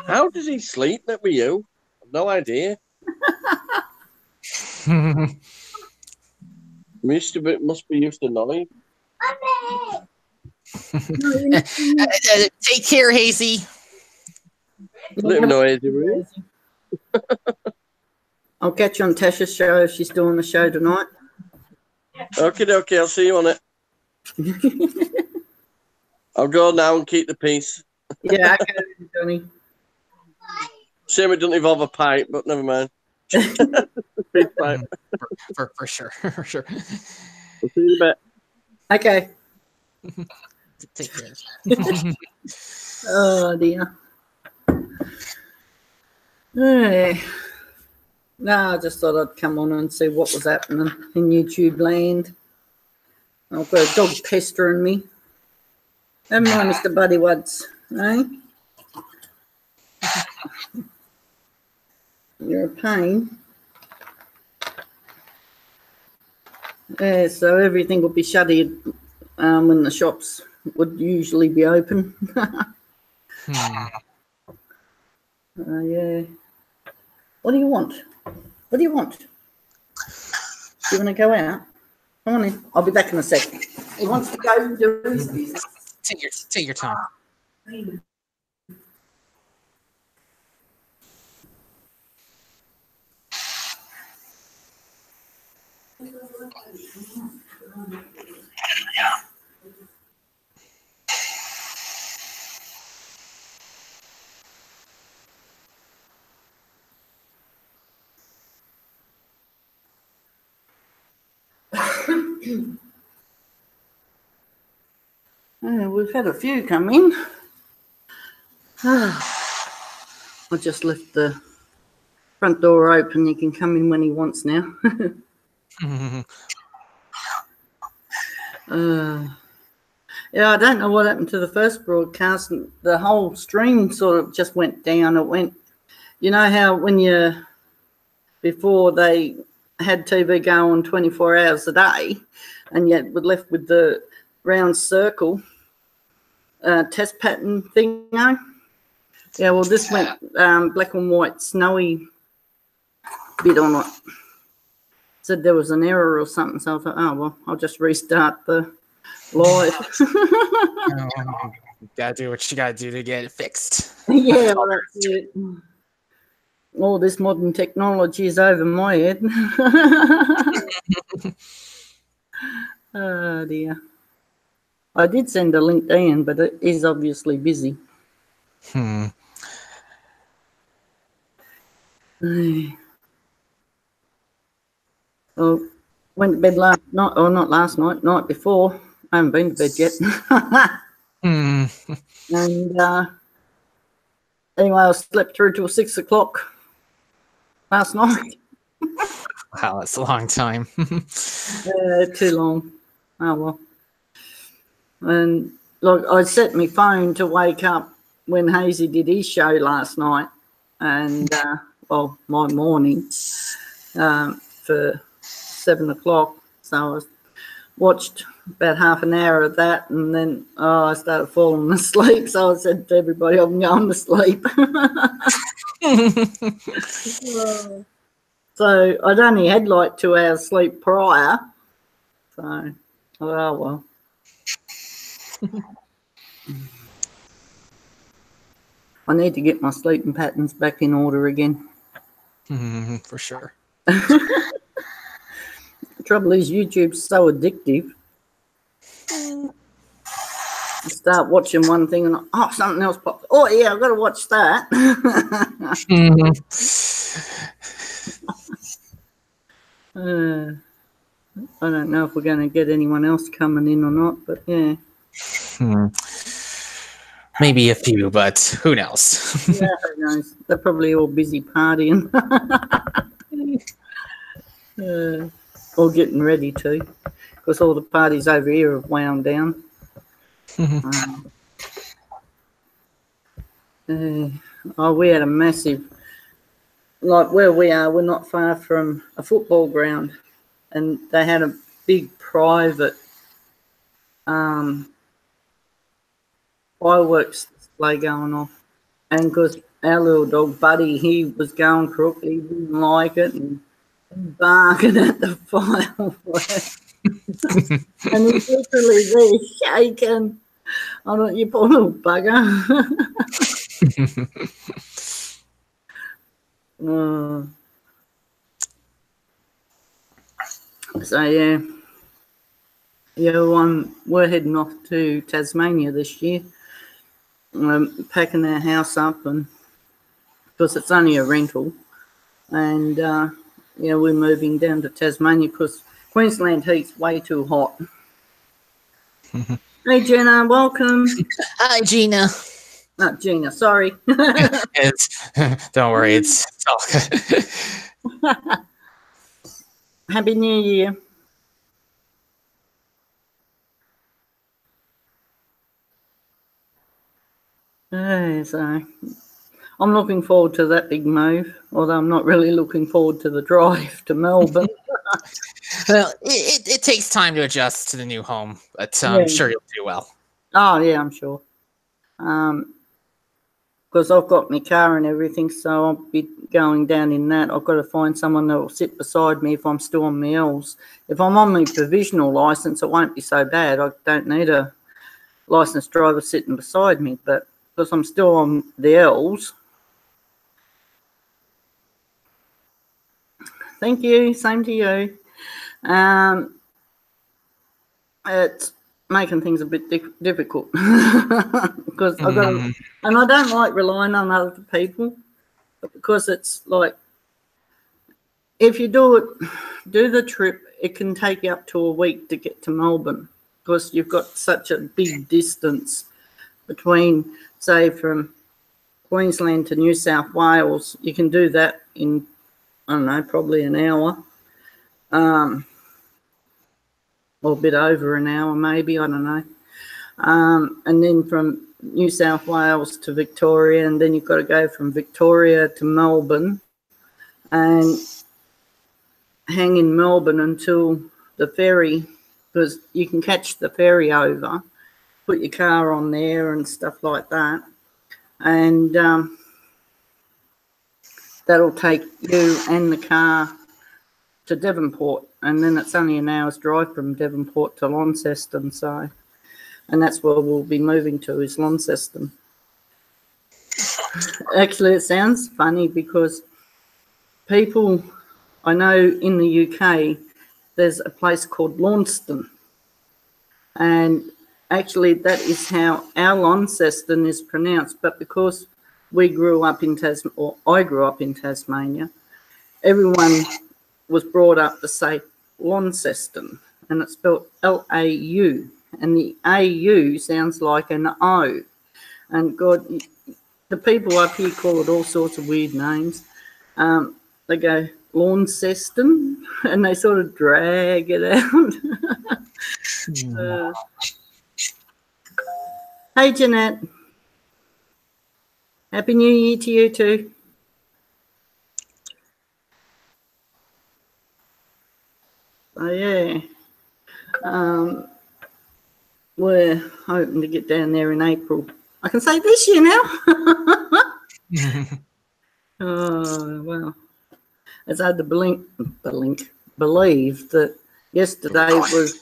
How does he sleep that with you? I've no idea. Must be used to noise. Take care, Hazy. Let him know Hazy really. I'll catch you on Tasha's show if she's doing the show tonight. Okay, I'll see you on it. I'll go now and keep the peace. Yeah, okay, Johnny. Shame it doesn't involve a pipe, but never mind. Big pipe. For sure, for sure. We'll see you in a bit. Okay. Take care. Oh dear. Hey. No, I just thought I'd come on and see what was happening in YouTube land. I've got a dog pestering me. Never mind, Mr. Buddy Wuds, eh? You're a pain. Yeah, so everything would be shuttered when the shops would usually be open. Yeah. What do you want? What do you want? Do you want to go out? Come on in. I'll be back in a second. He wants to go and do his business. Take your time. We've had a few come in. I just left the front door open. He can come in when he wants now. Yeah, I don't know what happened to the first broadcast. The whole stream sort of just went down. It went, you know how when before they had TV go on 24 hours a day, and yet we're left with the round circle test pattern thing, you know? Yeah, well, this went black and white, snowy bit on it. Said there was an error or something, so I thought, oh, well, I'll just restart the live. Gotta do what you gotta do to get it fixed. Yeah, well, that's it. All this modern technology is over my head. Oh, dear. I did send a link to Ian, but it is obviously busy. Well, went to bed last night, or not last night, night before. I haven't been to bed yet. And anyway, I slept through till 6 o'clock last night. Wow, that's a long time. Too long. Oh, well. And look, I set my phone to wake up when Hazy did his show last night, and well, my morning for 7 o'clock. So I watched about half an hour of that, and then I started falling asleep. So I said to everybody, I'm going to sleep. So I'd only had like 2 hours sleep prior. So, oh well. I need to get my sleeping patterns back in order again. For sure. The trouble is YouTube's so addictive. You start watching one thing and something else pops. Oh yeah, I've got to watch that. I don't know if we're going to get anyone else coming in or not, but yeah. Maybe a few, but who knows? Yeah, who knows? They're probably all busy partying. Or getting ready to, because all the parties over here have wound down. We had a massive, like where we are, we're not far from a football ground, and they had a big private fireworks display going off. And because our little dog Buddy, he was going crook, he didn't like it, and barking at the fireworks. And he's literally there shaking. I thought, you poor little bugger. So yeah, we're heading off to Tasmania this year. Packing our house up, and because it's only a rental, and we're moving down to Tasmania because Queensland heat's way too hot. Hey Gina, welcome. Hi Gina. Not Gina, sorry. Don't worry, it's all good. Happy New Year. So I'm looking forward to that big move, although I'm not really looking forward to the drive to Melbourne. Well, it takes time to adjust to the new home, but I'm sure you'll do well. Oh, yeah, I'm sure. Because I've got my car and everything, so I'll be going down in that. I've got to find someone that will sit beside me if I'm still on my L's. If I'm on my provisional licence, it won't be so bad. I don't need a licensed driver sitting beside me, but because I'm still on the L's. Thank you. Same to you. It's making things a bit difficult because I've got, and I don't like relying on other people, but because it's like, if you do the trip, it can take you up to a week to get to Melbourne because you've got such a big distance between, say, from Queensland to New South Wales. You can do that in, I don't know, probably an hour, or a bit over an hour maybe, I don't know. And then from New South Wales to Victoria, and then you've got to go from Victoria to Melbourne and hang in Melbourne until the ferry, because you can catch the ferry over, put your car on there and stuff like that. And that'll take you and the car to Devonport, and then it's only an hour's drive from Devonport to Launceston. So, and that's where we'll be moving to, is Launceston. Actually, it sounds funny because people, I know in the UK, there's a place called Launceston, and actually that is how our Launceston is pronounced. But because we grew up in Tasmania, or I grew up in Tasmania, everyone was brought up to say Launceston, and it's spelled L-A-U, and the A-U sounds like an O. And God, the people up here call it all sorts of weird names. They go Launceston, and they sort of drag it out. Hey, Jeanette. Happy New Year to you too. Oh, yeah. We're hoping to get down there in April. I can say this year now. Oh, well. It's hard to believe that yesterday was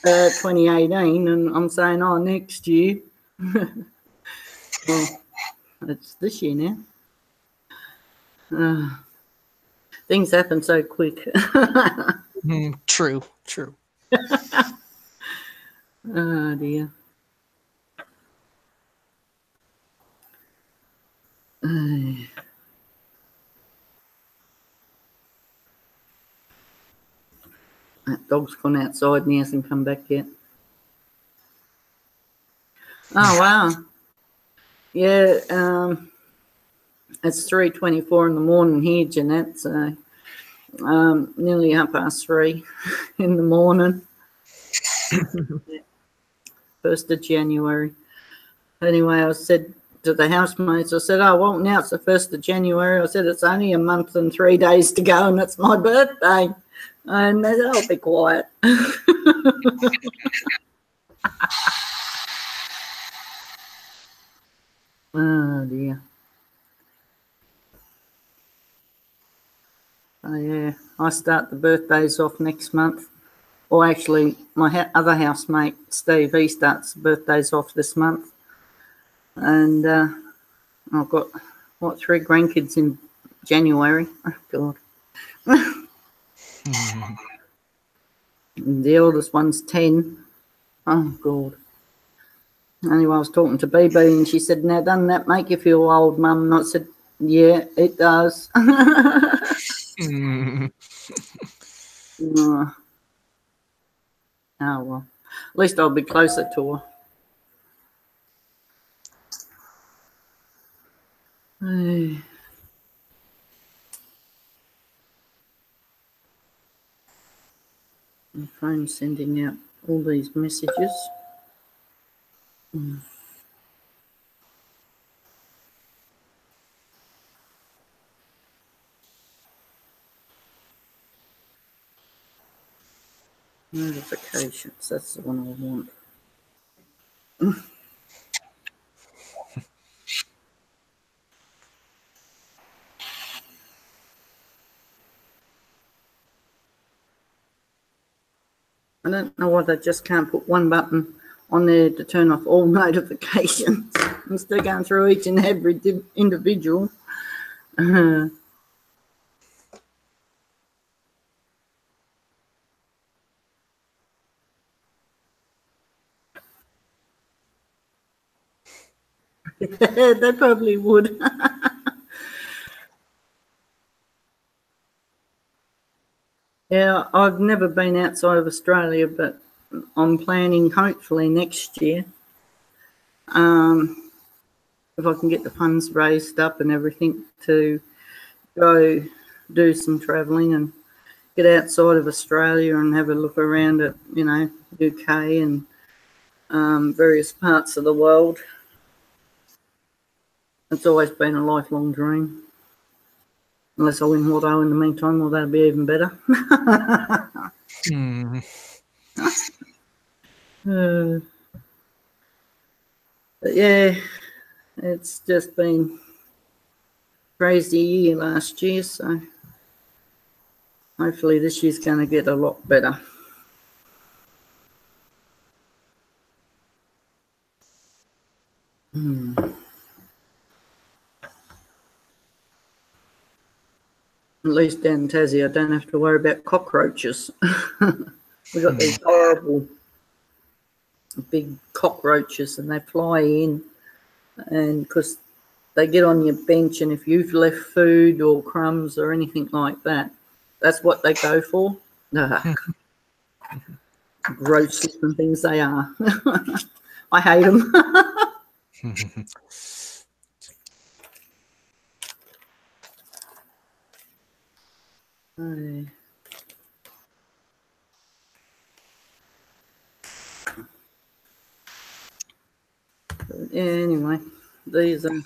2018, and I'm saying, oh, next year. Well, it's this year now. Things happen so quick. True. Oh, dear. That dog's gone outside and he hasn't come back yet. Oh, wow. Yeah, it's 3:24 in the morning here, Jeanette, so nearly 3:30 in the morning. 1st of January. Anyway, I said to the housemates, I said, oh, well, now it's the 1st of January. I said, it's only a month and 3 days to go, and it's my birthday. And they said, oh, be quiet. Oh, dear. Oh, yeah. I start the birthdays off next month. Or actually, my other housemate, Steve, he starts the birthdays off this month. And I've got, 3 grandkids in January. Oh, God. The eldest one's 10. Oh, God. Anyway, I was talking to BB and she said, now, doesn't that make you feel old, Mum? And I said, yeah, it does. Oh, well. At least I'll be closer to her. Hey. My phone's sending out all these messages. Notifications, that's the one I want. I don't know why they just can't put one button on there to turn off all notifications. I'm still going through each and every individual. They probably would. Yeah, I've never been outside of Australia, but I'm planning hopefully next year. If I can get the funds raised up and everything to go do some travelling and get outside of Australia and have a look around at, you know, UK and various parts of the world. It's always been a lifelong dream. Unless I win Lotto in the meantime, well, that'd be even better. But yeah, it's just been crazy year last year, so hopefully this year's going to get a lot better. At least down in Tassie, I don't have to worry about cockroaches. We've got these horrible big cockroaches, and they fly in, and because they get on your bench, and if you've left food or crumbs or anything like that, that's what they go for. Gross and things they are. I hate them. Yeah, anyway, these are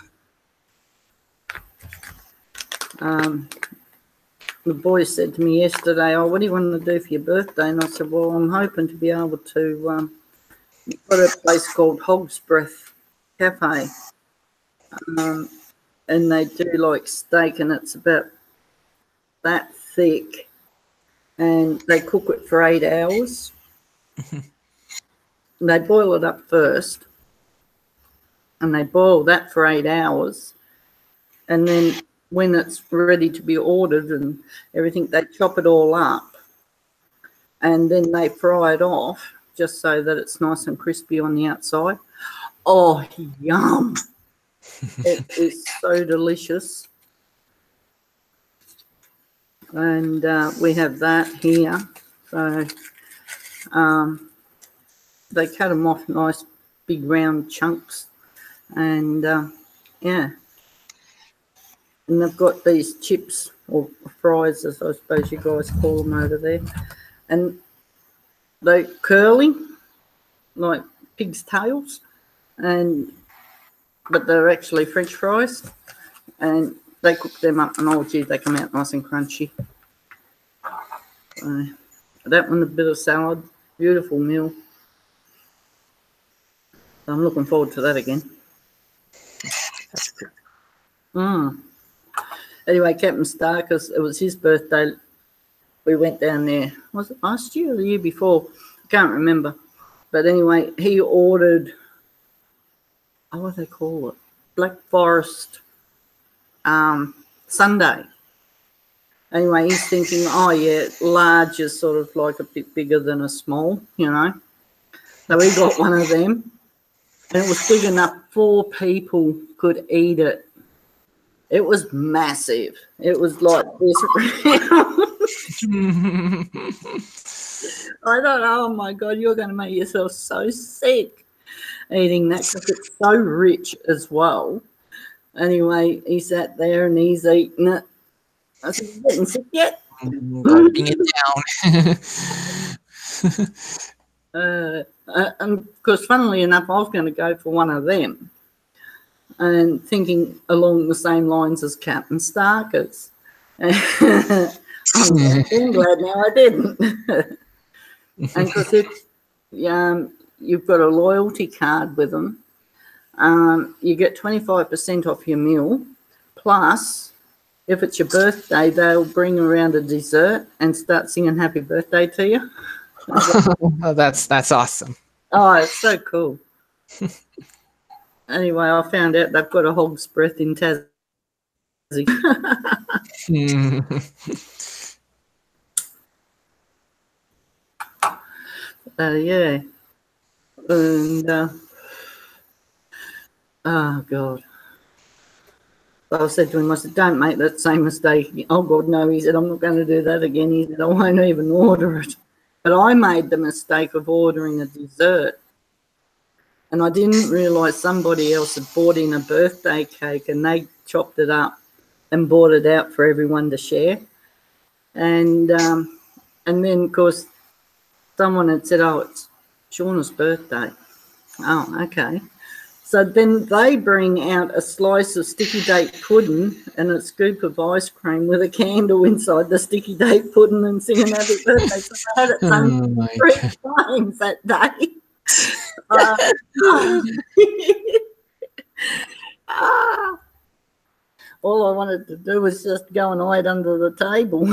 the boy said to me yesterday, "Oh, what do you want to do for your birthday?" And I said, "Well, I'm hoping to be able to got a place called Hog's Breath Cafe, and they do like steak, and it's about that thick, and they cook it for 8 hours. They boil it up first, and they boil that for 8 hours, and then when it's ready to be ordered and everything, they chop it all up, and then they fry it off just so that it's nice and crispy on the outside. Oh, yum! It is so delicious. And we have that here. So they cut them off nice big round chunks, and yeah. And they've got these chips or fries, as I suppose you guys call them over there, and they're curly like pig's tails, but they're actually French fries, and they cook them up, and oh gee, they come out nice and crunchy. That one, a bit of salad, beautiful meal. I'm looking forward to that again. Anyway, Captain Starkers, it was his birthday. We went down there. Was it last year or the year before? I can't remember. But anyway, he ordered, what do they call it? Black Forest sundae. Anyway, he's thinking, oh yeah, large is sort of like a bit bigger than a small, you know. So he got one of them, and it was big enough 4 people could eat it. It was massive. It was like this. I thought, oh my God, you're going to make yourself so sick eating that, because it's so rich as well. Anyway, he sat there and he's eating it. I said, "You getting sick yet?" Gulping it down. And because funnily enough, I was going to go for one of them, and thinking along the same lines as Captain Starkers. I'm glad now I didn't. And because you've got a loyalty card with them, you get 25% off your meal, plus if it's your birthday, they'll bring around a dessert and start singing happy birthday to you. Oh, that's awesome. Oh, it's so cool. Anyway, I found out they've got a Hog's Breath in Tassie. Yeah. And Oh, God. I said to him, I said, don't make that same mistake. Oh, God, no. He said, I'm not going to do that again. He said, I won't even order it. But I made the mistake of ordering a dessert. And I didn't realise somebody else had bought in a birthday cake and they chopped it up and brought it out for everyone to share. And then, of course, someone had said, oh, it's Shauna's birthday. Oh, okay. So then they bring out a slice of sticky date pudding and a scoop of ice cream with a candle inside the sticky date pudding and singing happy birthday. So I had it done 3 times that day. All I wanted to do was just go and hide under the table.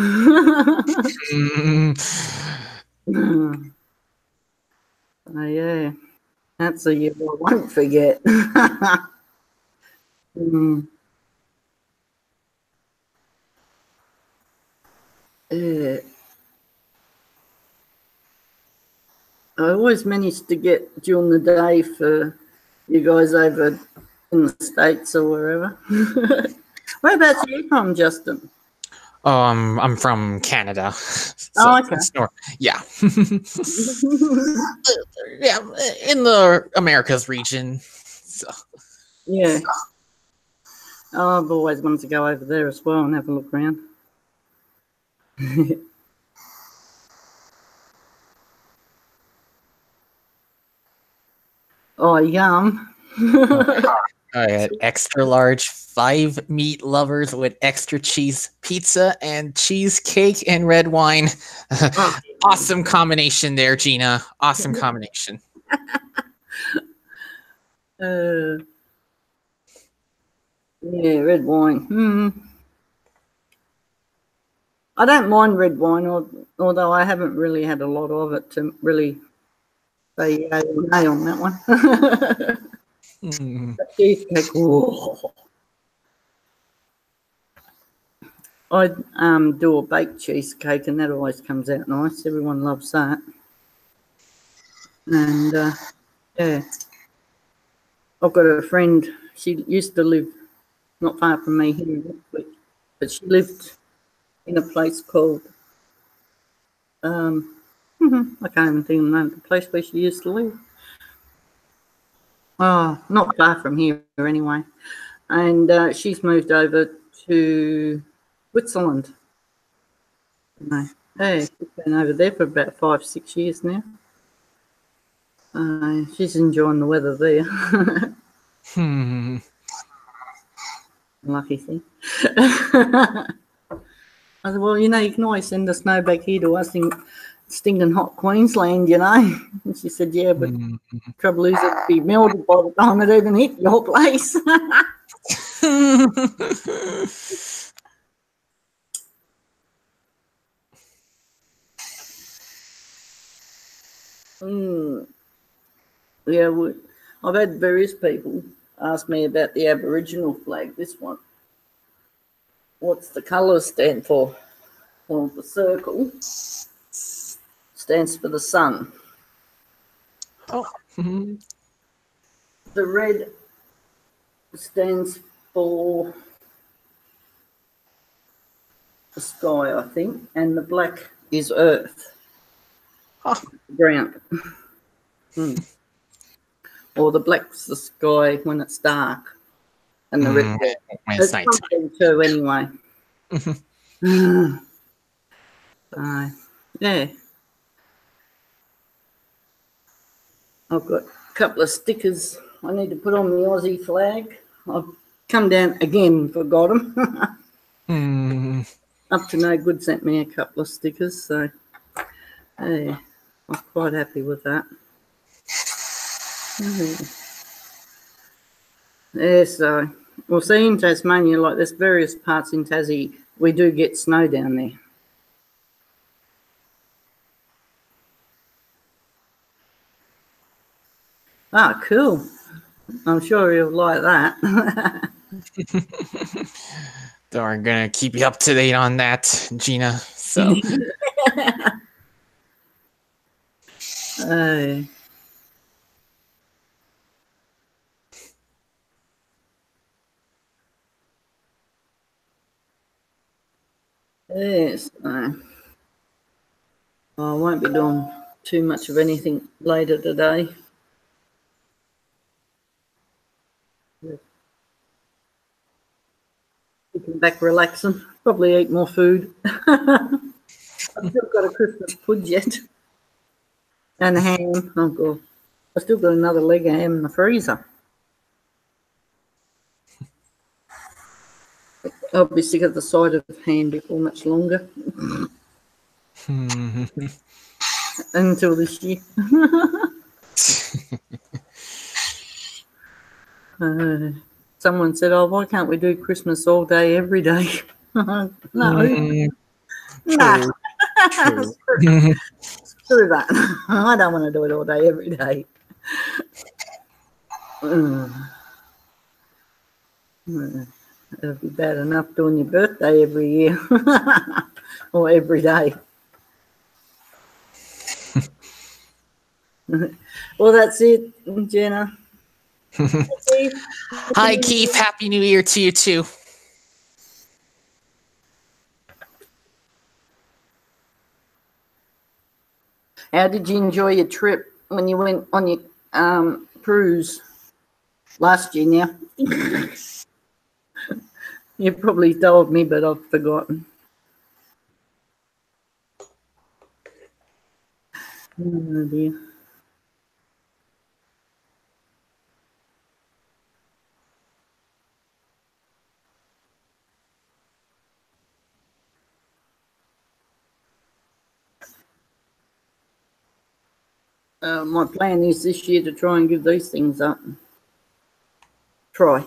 Oh, yeah. That's a year I won't forget. Yeah. I always managed to get during the day for you guys over in the States or wherever. Whereabouts are you from, Justin? I'm from Canada. So okay. Yeah. Yeah, in the Americas region. So. Yeah. Oh, I've always wanted to go over there as well and have a look around. Oh, yum. I had extra large 5 meat lovers with extra cheese pizza and cheesecake and red wine. Awesome combination there, Gina. Awesome combination. Yeah, red wine. I don't mind red wine, although I haven't really had a lot of it to really say yay or nay on that one. Cheesecake, I do a baked cheesecake, and that always comes out nice. Everyone loves that. And yeah, I've got a friend. She used to live not far from me here in Ipswich, but she lived in a place called I can't even think of the name of the place where she used to live. Oh, not far from here anyway. And she's moved over to Switzerland. No. Hey, she's been over there for about 5-6 years now. She's enjoying the weather there. Lucky thing. I said, well, you know, you can always send the snow back here to us in stinking hot Queensland, you know. And she said, yeah, but the trouble is it'd be melted by the time it even hit your place. Yeah, I've had various people ask me about the Aboriginal flag, this one. What's the colours stand for? Well, the circle stands for the sun. Oh. The red stands for the sky, I think, and the black is earth. Oh. Ground. Or the black's the sky when it's dark. And the red when it's nighttime too, anyway. Yeah. I've got a couple of stickers I need to put on the Aussie flag. I've come down again, forgot them. Up to No Good sent me a couple of stickers, so hey, I'm quite happy with that. Yeah, so we'll see in Tasmania, like there's various parts in Tassie, we do get snow down there. Ah, cool. I'm sure you'll like that. So we're going to keep you up to date on that, Gina. So. Yes. I won't be doing too much of anything later today. Sitting back relaxing. Probably eat more food. I've still got a Christmas pudge yet. And ham. Oh, God. I've still got another leg of ham in the freezer. I'll be sick of the sight of ham before much longer. Until this year. Someone said, "Oh, why can't we do Christmas all day, every day?" No. True. Screw that. I don't want to do it all day, every day. It'll be bad enough doing your birthday every year or every day. Well, that's it, Jenna. Hi, Keith. Happy New Year to you, too. How did you enjoy your trip when you went on your cruise last year now? You probably told me, but I've forgotten. Oh, dear. My plan is this year to try and give these things up. Try.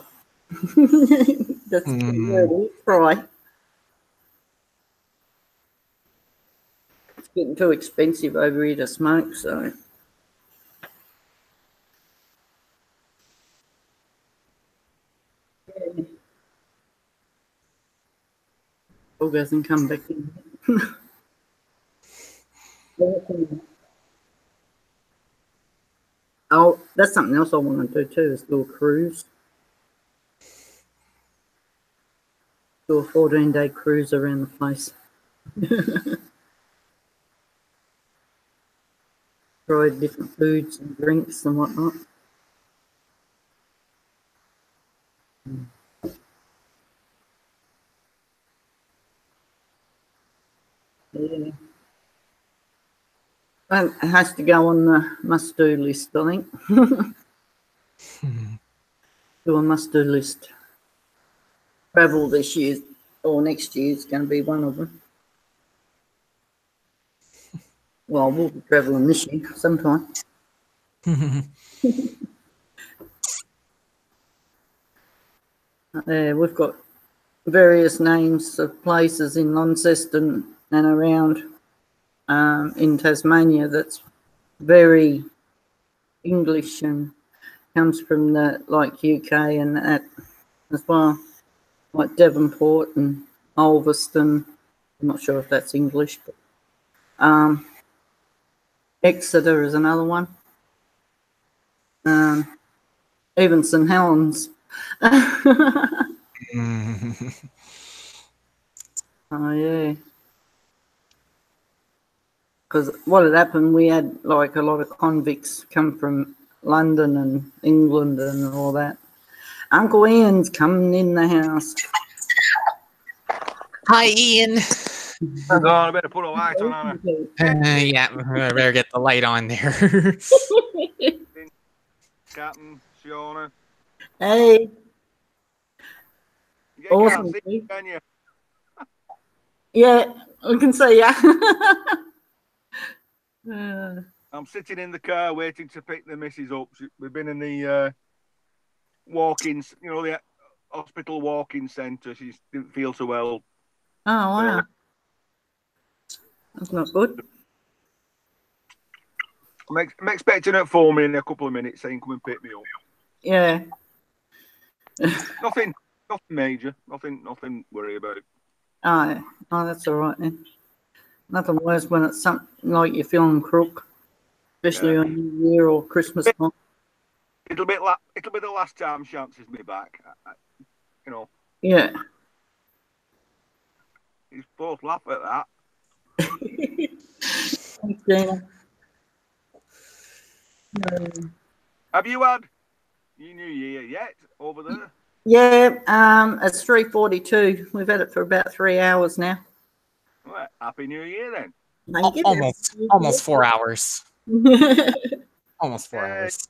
That's the word, try. It's getting too expensive over here to smoke, so. All goes and come back in. Oh, that's something else I want to do too, is do a cruise. Do a 14-day cruise around the place. Try different foods and drinks and whatnot. Yeah. It has to go on the must-do list, I think. Do a must-do list. Travel this year or next year is going to be one of them. Well, we'll be travelling this year sometime. We've got various names of places in Launceston and around in Tasmania that's very English and comes from the like UK and that as well, like Devonport and Ulverston. I'm not sure if that's English, but Exeter is another one. Even St Helens. Oh yeah. Because what had happened, we had like a lot of convicts come from London and England and all that. Uncle Ian's coming in the house. Hi, Ian. Hang on, I better put a light on, Anna. Yeah, I better get the light on there. Captain, Fiona. Hey. You Awesome. can't see, can you? Yeah, we can see ya. I'm sitting in the car waiting to pick the missus up. We've been in the walk-in, the hospital walk-in centre. She didn't feel so well. Oh, wow. That's not good. I'm expecting her to phone me in a couple of minutes saying come and pick me up. Yeah. Nothing major. Nothing worry about it. Oh, yeah. Oh, that's all right then. Nothing worse when it's something like you're feeling crook, especially on New Year or Christmas time. It'll be the last time she answers me back. Yeah. You both laugh at that. Thanks, Gina. Have you had your New Year yet over there? Yeah, it's 3:42. We've had it for about 3 hours now. Well, Happy New Year then. Thank you. Almost 4 hours. Almost 4 Yeah, hours. it's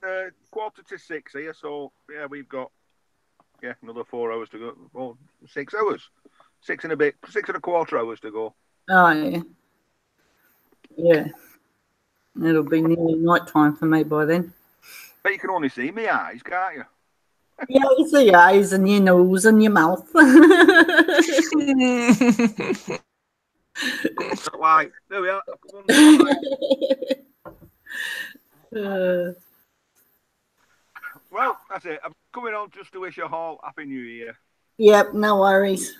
5:45 here, so yeah, we've got another 4 hours to go. Well, 6 hours, 6.25 hours to go. Oh yeah, yeah. It'll be nearly night time for me by then. But you can only see me eyes, can't you? Yeah, you see your eyes and your nose and your mouth. Why? There we are. Well, that's it. I'm coming on just to wish you all Happy New Year. Yep, no worries.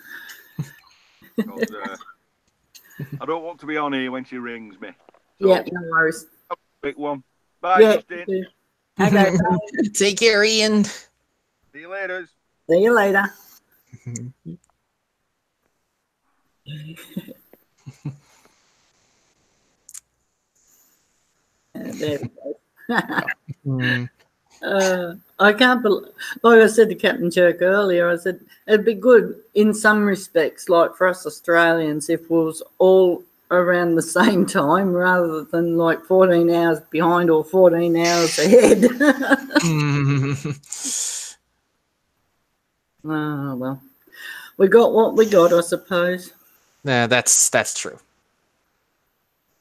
Because, I don't want to be on here when she rings me. So, Yep, no worries. Quick one. Bye, Yeah, Justin. okay, bye. Take care, Ian. See you later. See you later. There we go. I can't believe, like I said to Captain Jerk earlier, I said it'd be good in some respects, like for us Australians, if we was all around the same time rather than like 14 hours behind or 14 hours ahead. Oh, well, we got what we got, I suppose. Yeah, that's true.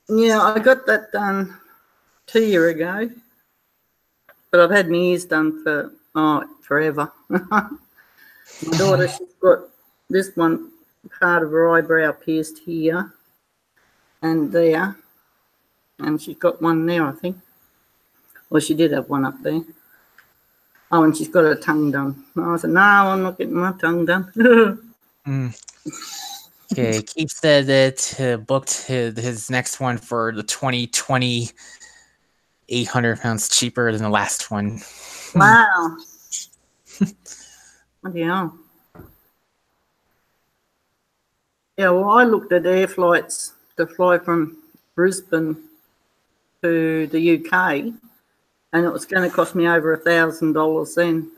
Yeah, I got that done 2 years ago, but I've had my ears done for forever. My daughter, she's got this one part of her eyebrow pierced here and there, and she's got one there, I think. Well, she did have one up there. Oh, and she's got her tongue done. I said, no, I'm not getting my tongue done. Okay, Keith said that booked his next one for the 2020, 800 pounds cheaper than the last one. Wow. What the hell? Yeah, well, I looked at air flights to fly from Brisbane to the UK, and it was going to cost me over $1,000 then,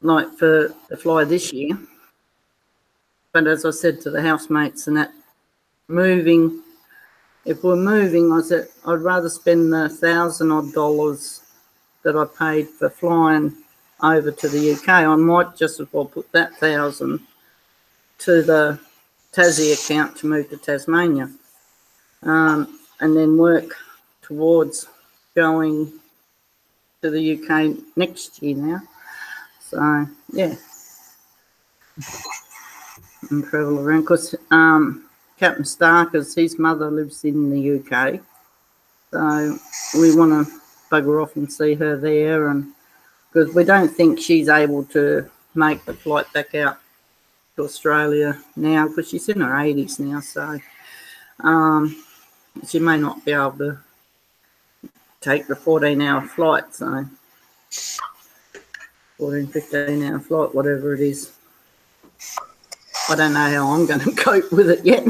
like for the fly this year. But as I said to the housemates and that, if we're moving, I said I'd rather spend the $1,000 that I paid for flying over to the UK. I might just as well put that $1,000 to the Tassie account to move to Tasmania, and then work towards going to the UK next year now. So yeah, and travel around because Captain Starkers, his mother lives in the UK, so we want to bugger off and see her there, and because we don't think she's able to make the flight back out to Australia now because she's in her 80s now, so she may not be able to take the 14-hour flight, so 15-hour flight, whatever it is. I don't know how I'm going to cope with it yet.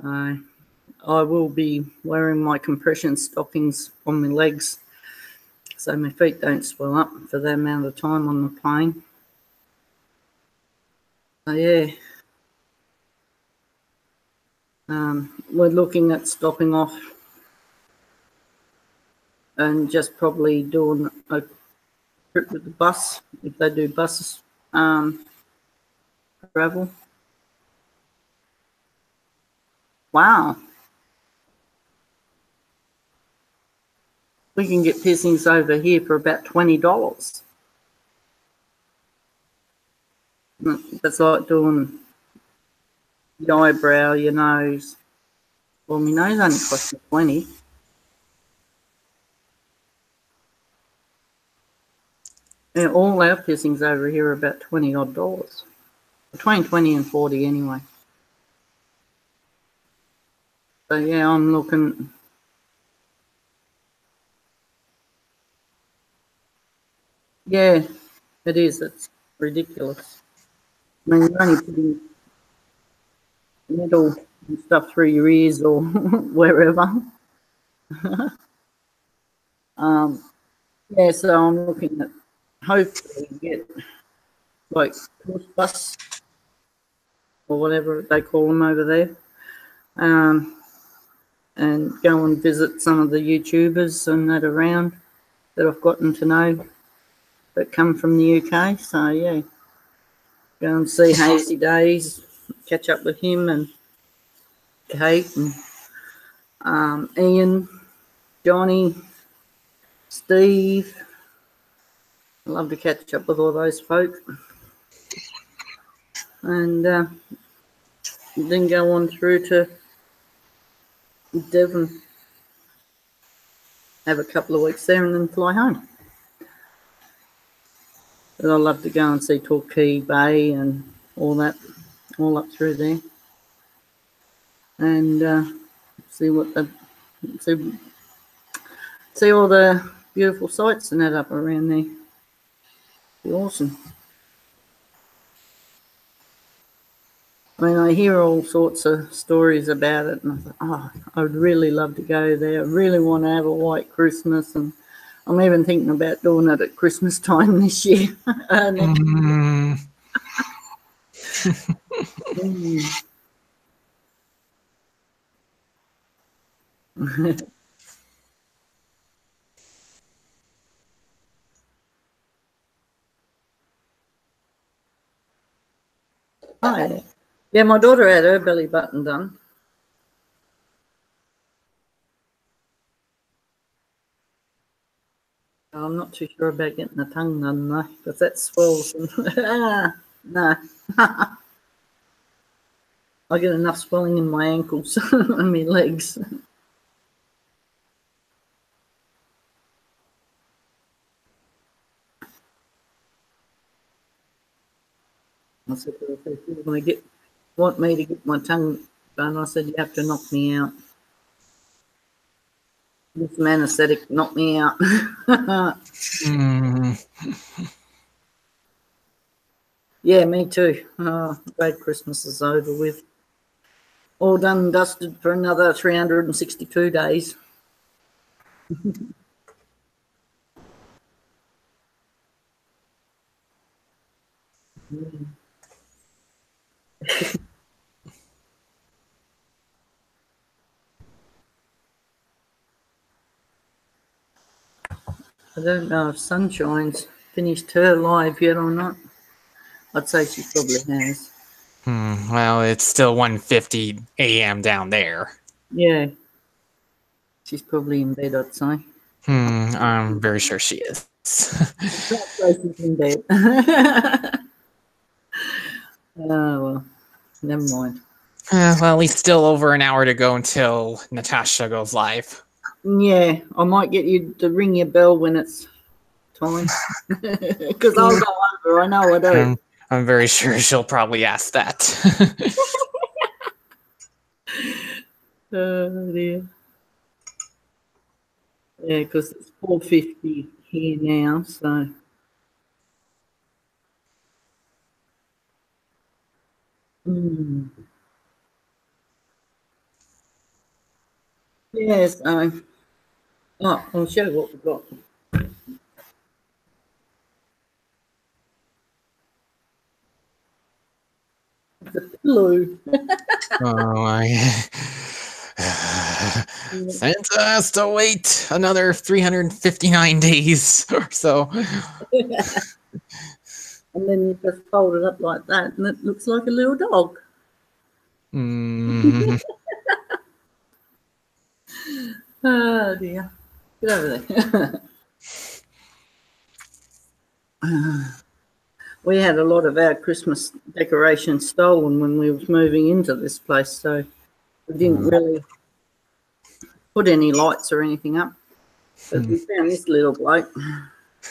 I will be wearing my compression stockings on my legs so my feet don't swell up for that amount of time on the plane. So yeah, we're looking at stopping off and just probably doing a trip with the bus if they do bus travel. Wow. We can get piercings over here for about $20. That's like doing your eyebrow, your nose. Well, my nose only cost me $20. Yeah, all our piercings over here are about $20 odd. Between 20 and 40 anyway. So yeah, I'm looking. Yeah, it is. It's ridiculous. mean, you're only putting metal and stuff through your ears or wherever. Yeah, so I'm looking at hopefully get like push bus or whatever they call them over there, and go and visit some of the YouTubers and that around that I've gotten to know that come from the UK. So yeah, go and see Hazy Days, catch up with him and Kate and Ian, Johnny, Steve. I love to catch up with all those folk. And then go on through to Devon, have a couple of weeks there and then fly home. But I love to go and see Torquay Bay and all that, all up through there. And see what the see all the beautiful sights and that up around there. Be awesome. I mean, I hear all sorts of stories about it, and I thought, oh, I would really love to go there. I really want to have a white Christmas, and I'm even thinking about doing it at Christmas time this year. Oh, yeah. Yeah, my daughter had her belly button done. I'm not too sure about getting the tongue done though, because that swells. No. I get enough swelling in my ankles and my legs. I said, if you want me to get my tongue done, I said, you have to knock me out. This anaesthetic knocked me out. Yeah, me too. Oh, glad Christmas is over with. All done and dusted for another 362 days. I don't know if Sunshine's finished her live yet or not. I'd say she probably has. Well, it's still 1:50 a.m. down there. Yeah. She's probably in bed, I'd say. I'm very sure she is. She's in bed. Oh, well, never mind. Well, at least still over an hour to go until Natasha goes live. Yeah, I might get you to ring your bell when it's time. Because I'll go over, I know I do. I'm very sure she'll probably ask that. Oh, dear. Yeah, because it's 4:50 here now, so. Yes, I'll show you what we've got. The pillow. Santa has to wait another 359 days or so. And then you just fold it up like that, and it looks like a little dog. Oh dear. Get over there. We had a lot of our Christmas decorations stolen when we was moving into this place, so we didn't really put any lights or anything up. But we found this little bloke.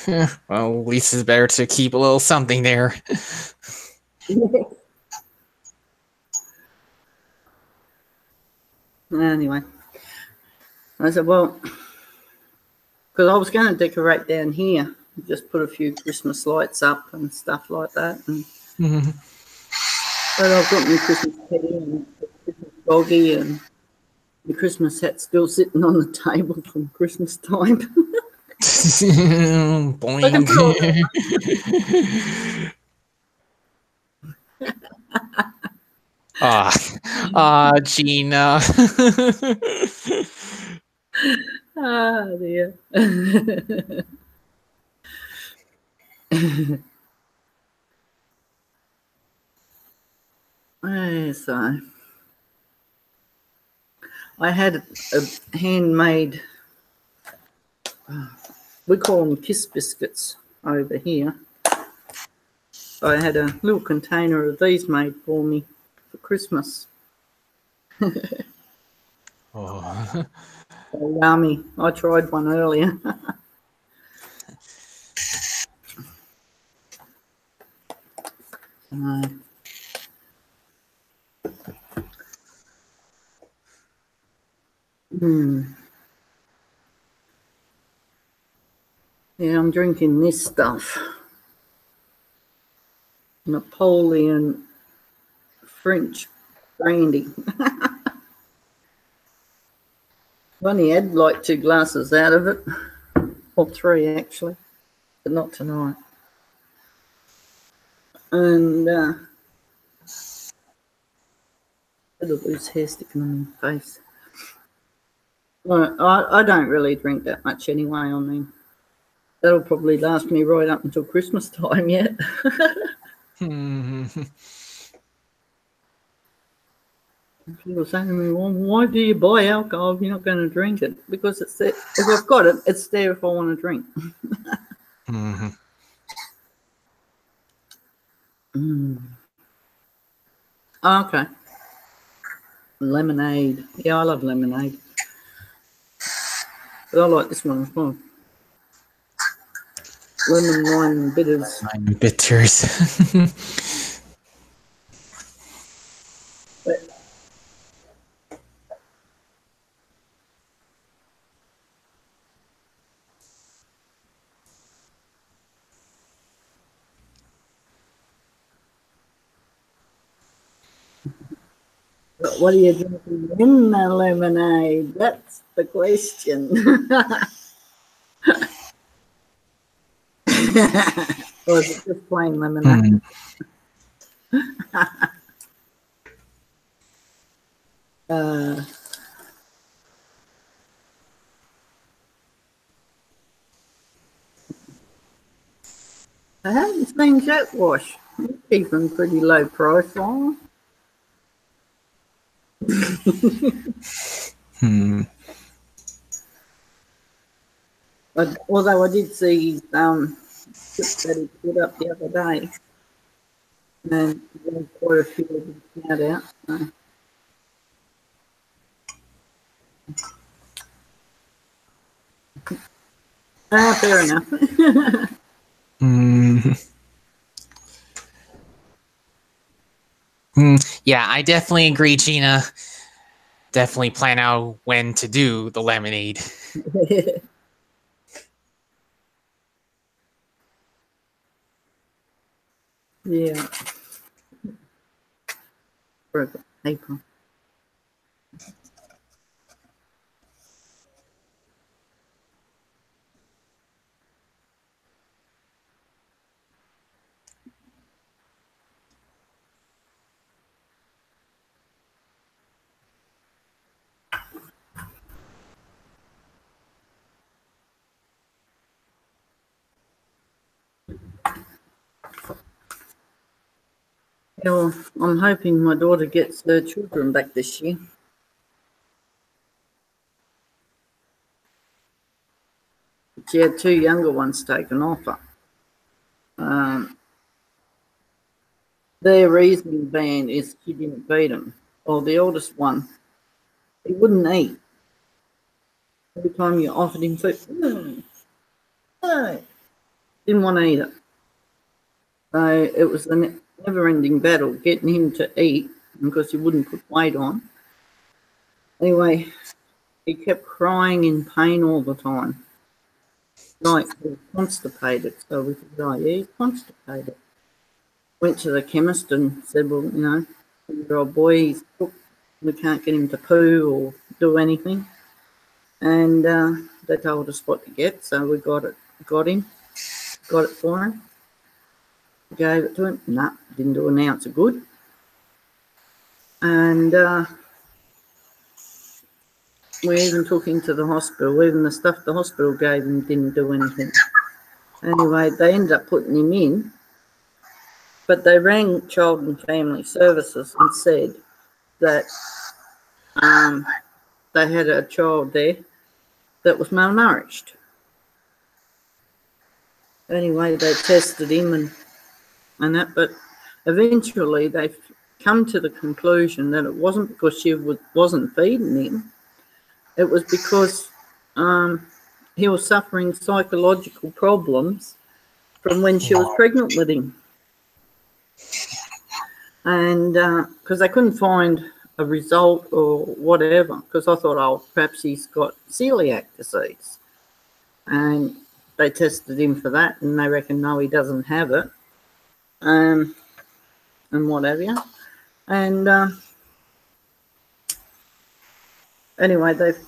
Well, at least it's better to keep a little something there. Anyway, I said, well, because I was going to decorate down here, just put a few Christmas lights up and stuff like that. And But I've got my Christmas teddy and Christmas doggy, and the Christmas hat's still sitting on the table from Christmas time. Boing. Gina. Ah, dear. So I had a handmade, we call them kiss biscuits over here. I had a little container of these made for me for Christmas. Oh. Oh, yummy. I tried one earlier. Yeah, I'm drinking this stuff. Napoleon French brandy. I've only had like 2 glasses out of it, or 3 actually, but not tonight. And bit of loose hair sticking on my face. Well, I don't really drink that much anyway. I mean, that'll probably last me right up until Christmas time yet. People say to me, well, why do you buy alcohol if you're not going to drink it? Because it's there. If I've got it, it's there if I want to drink. Okay. Lemonade. Yeah, I love lemonade. But I like this one as well. Lemon, wine, and bitters. Wine bitters. But what are you drinking in the lemonade? That's the question. Or is it just plain lemonade? I haven't seen Jet Wash. He's keeping pretty low price on. But although I did see his clip that he put up the other day, and there's quite a few of them out out. So. Fair enough. Yeah, I definitely agree, Gina. Definitely plan out when to do the lemonade. Yeah. April. Well, I'm hoping my daughter gets her children back this year. She had 2 younger ones taken off her. Their reasoning being is she didn't beat him. Or the oldest one, he wouldn't eat. Every time you offered him food, no, didn't want to eat it. So it was a never-ending battle getting him to eat because he wouldn't put weight on. Anyway, he kept crying in pain all the time. Like he was constipated. So we said, oh, yeah, he's constipated. went to the chemist and said, well, you know, your old boy, he's cooked. We can't get him to poo or do anything. And they told us what to get, so we got it for him, gave it to him. Nah, didn't do an ounce of good. And we even took him to the hospital. Even the stuff the hospital gave him didn't do anything. Anyway, they ended up putting him in, but they rang Child and Family Services and said that they had a child there that was malnourished. Anyway, they tested him and that, but eventually they've come to the conclusion that it wasn't because she wasn't feeding him. It was because he was suffering psychological problems from when she was pregnant with him. And because they couldn't find a result or whatever, because I thought, oh, perhaps he's got celiac disease. And they tested him for that, and they reckon, no, he doesn't have it, and what have you. And anyway, they've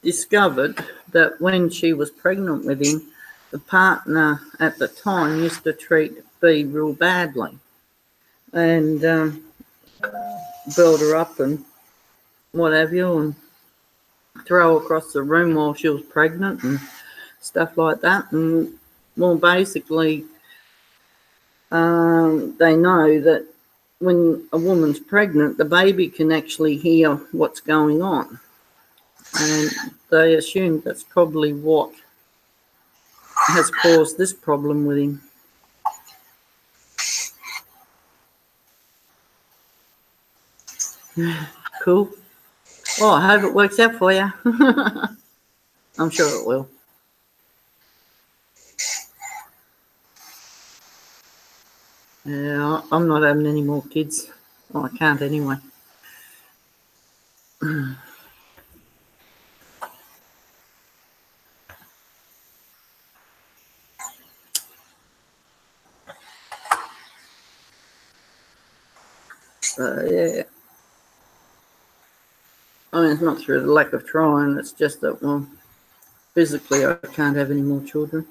discovered that when she was pregnant with him, the partner at the time used to treat B real badly and build her up and what have you, and throw her across the room while she was pregnant and stuff like that. And well, basically, they know that when a woman's pregnant, the baby can actually hear what's going on. And they assume that's probably what has caused this problem with him. Cool. Well, I hope it works out for you. I'm sure it will. Yeah, I'm not having any more kids. Well, I can't anyway. Yeah. I mean, it's not through the lack of trying. It's just that, well, physically I can't have any more children.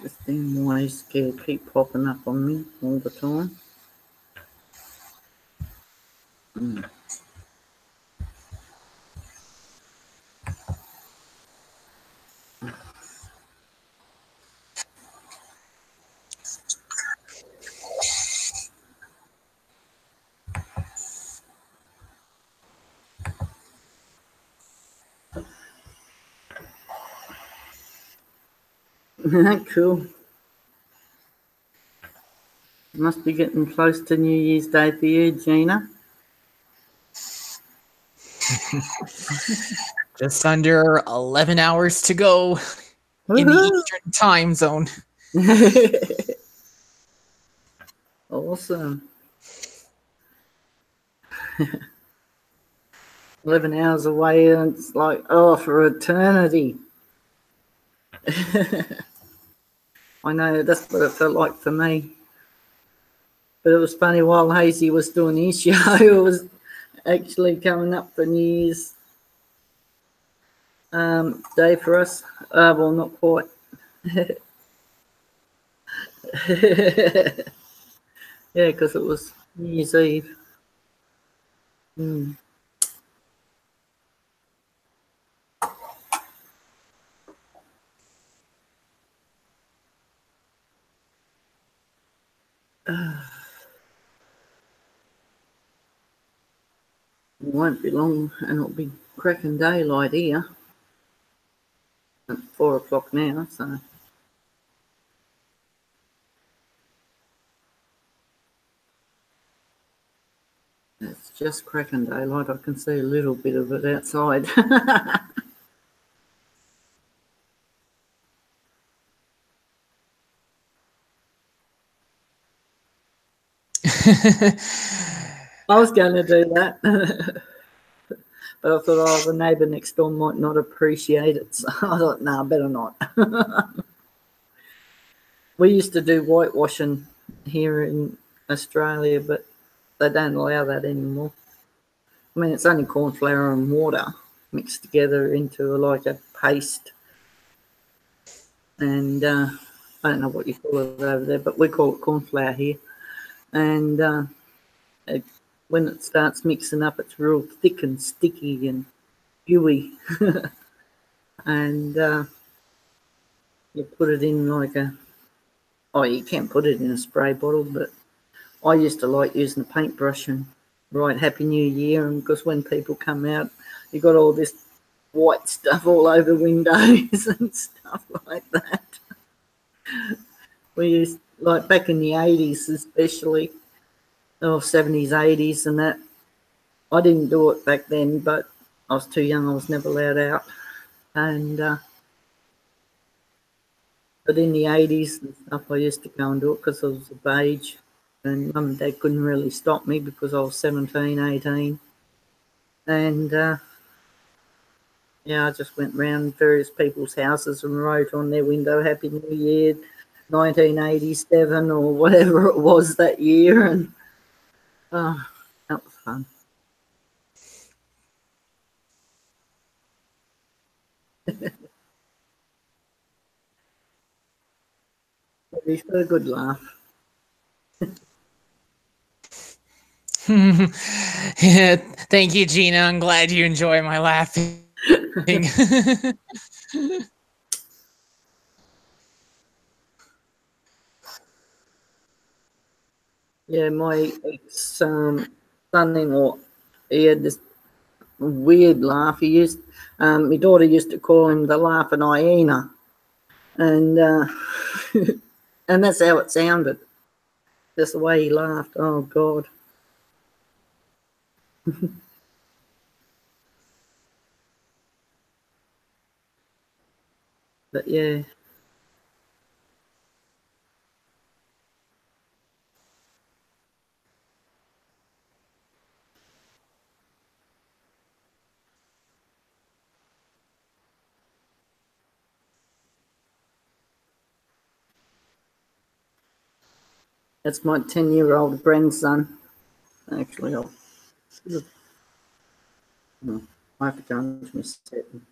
This thing always keep popping up on me all the time. Cool. Must be getting close to New Year's Day for you, Gina. Just under 11 hours to go in the Eastern time zone. Awesome. 11 hours away, and it's like, oh, for eternity. I know, that's what it felt like for me. But it was funny, while Hazy was doing his show, it was actually coming up for New Year's Day for us. Well, not quite. Yeah, because it was New Year's Eve. It won't be long and it'll be cracking daylight here. It's 4 o'clock now, so. Let's just cracking daylight. I can see a little bit of it outside. I was going to do that, but I thought, oh, the neighbour next door might not appreciate it. So I thought, no, better not. We used to do whitewashing here in Australia, but they don't allow that anymore. I mean, it's only corn flour and water mixed together into like a paste. And I don't know what you call it over there, but we call it corn flour here. And when it starts mixing up, it's real thick and sticky and gooey. And you put it in like a, oh, you can't put it in a spray bottle, but I used to like using a paintbrush and write Happy New Year. And because when people come out, you got all this white stuff all over windows and stuff like that. We used, like back in the 80s especially, or 70s, 80s and that. I didn't do it back then, but I was too young. I was never allowed out. And but in the 80s and stuff, I used to go and do it because I was of age. And Mum and Dad couldn't really stop me because I was 17, 18. And yeah, I just went round various people's houses and wrote on their window, Happy New Year, 1987 or whatever it was that year. And oh, that was fun. It's a good laugh. Yeah, thank you, Gina. I'm glad you enjoy my laughing. Yeah, my son-in-law, he had this weird laugh. He used, my daughter used to call him the laughing hyena, and and that's how it sounded. Just the way he laughed. Oh God. But yeah. That's my 10-year-old grandson. Actually, I have to go into my settings.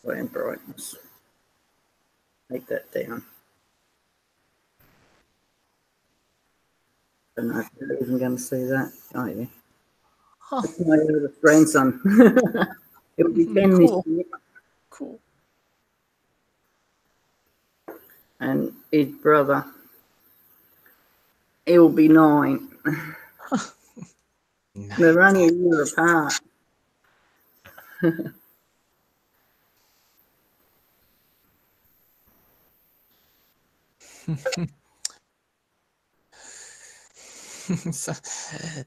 And brightness. Take that down. I don't know if you're even going to see that, are you? That's my oldest grandson. It would be 10 this year. Cool. And his brother, he'll be 9. Nice. They're only a year apart.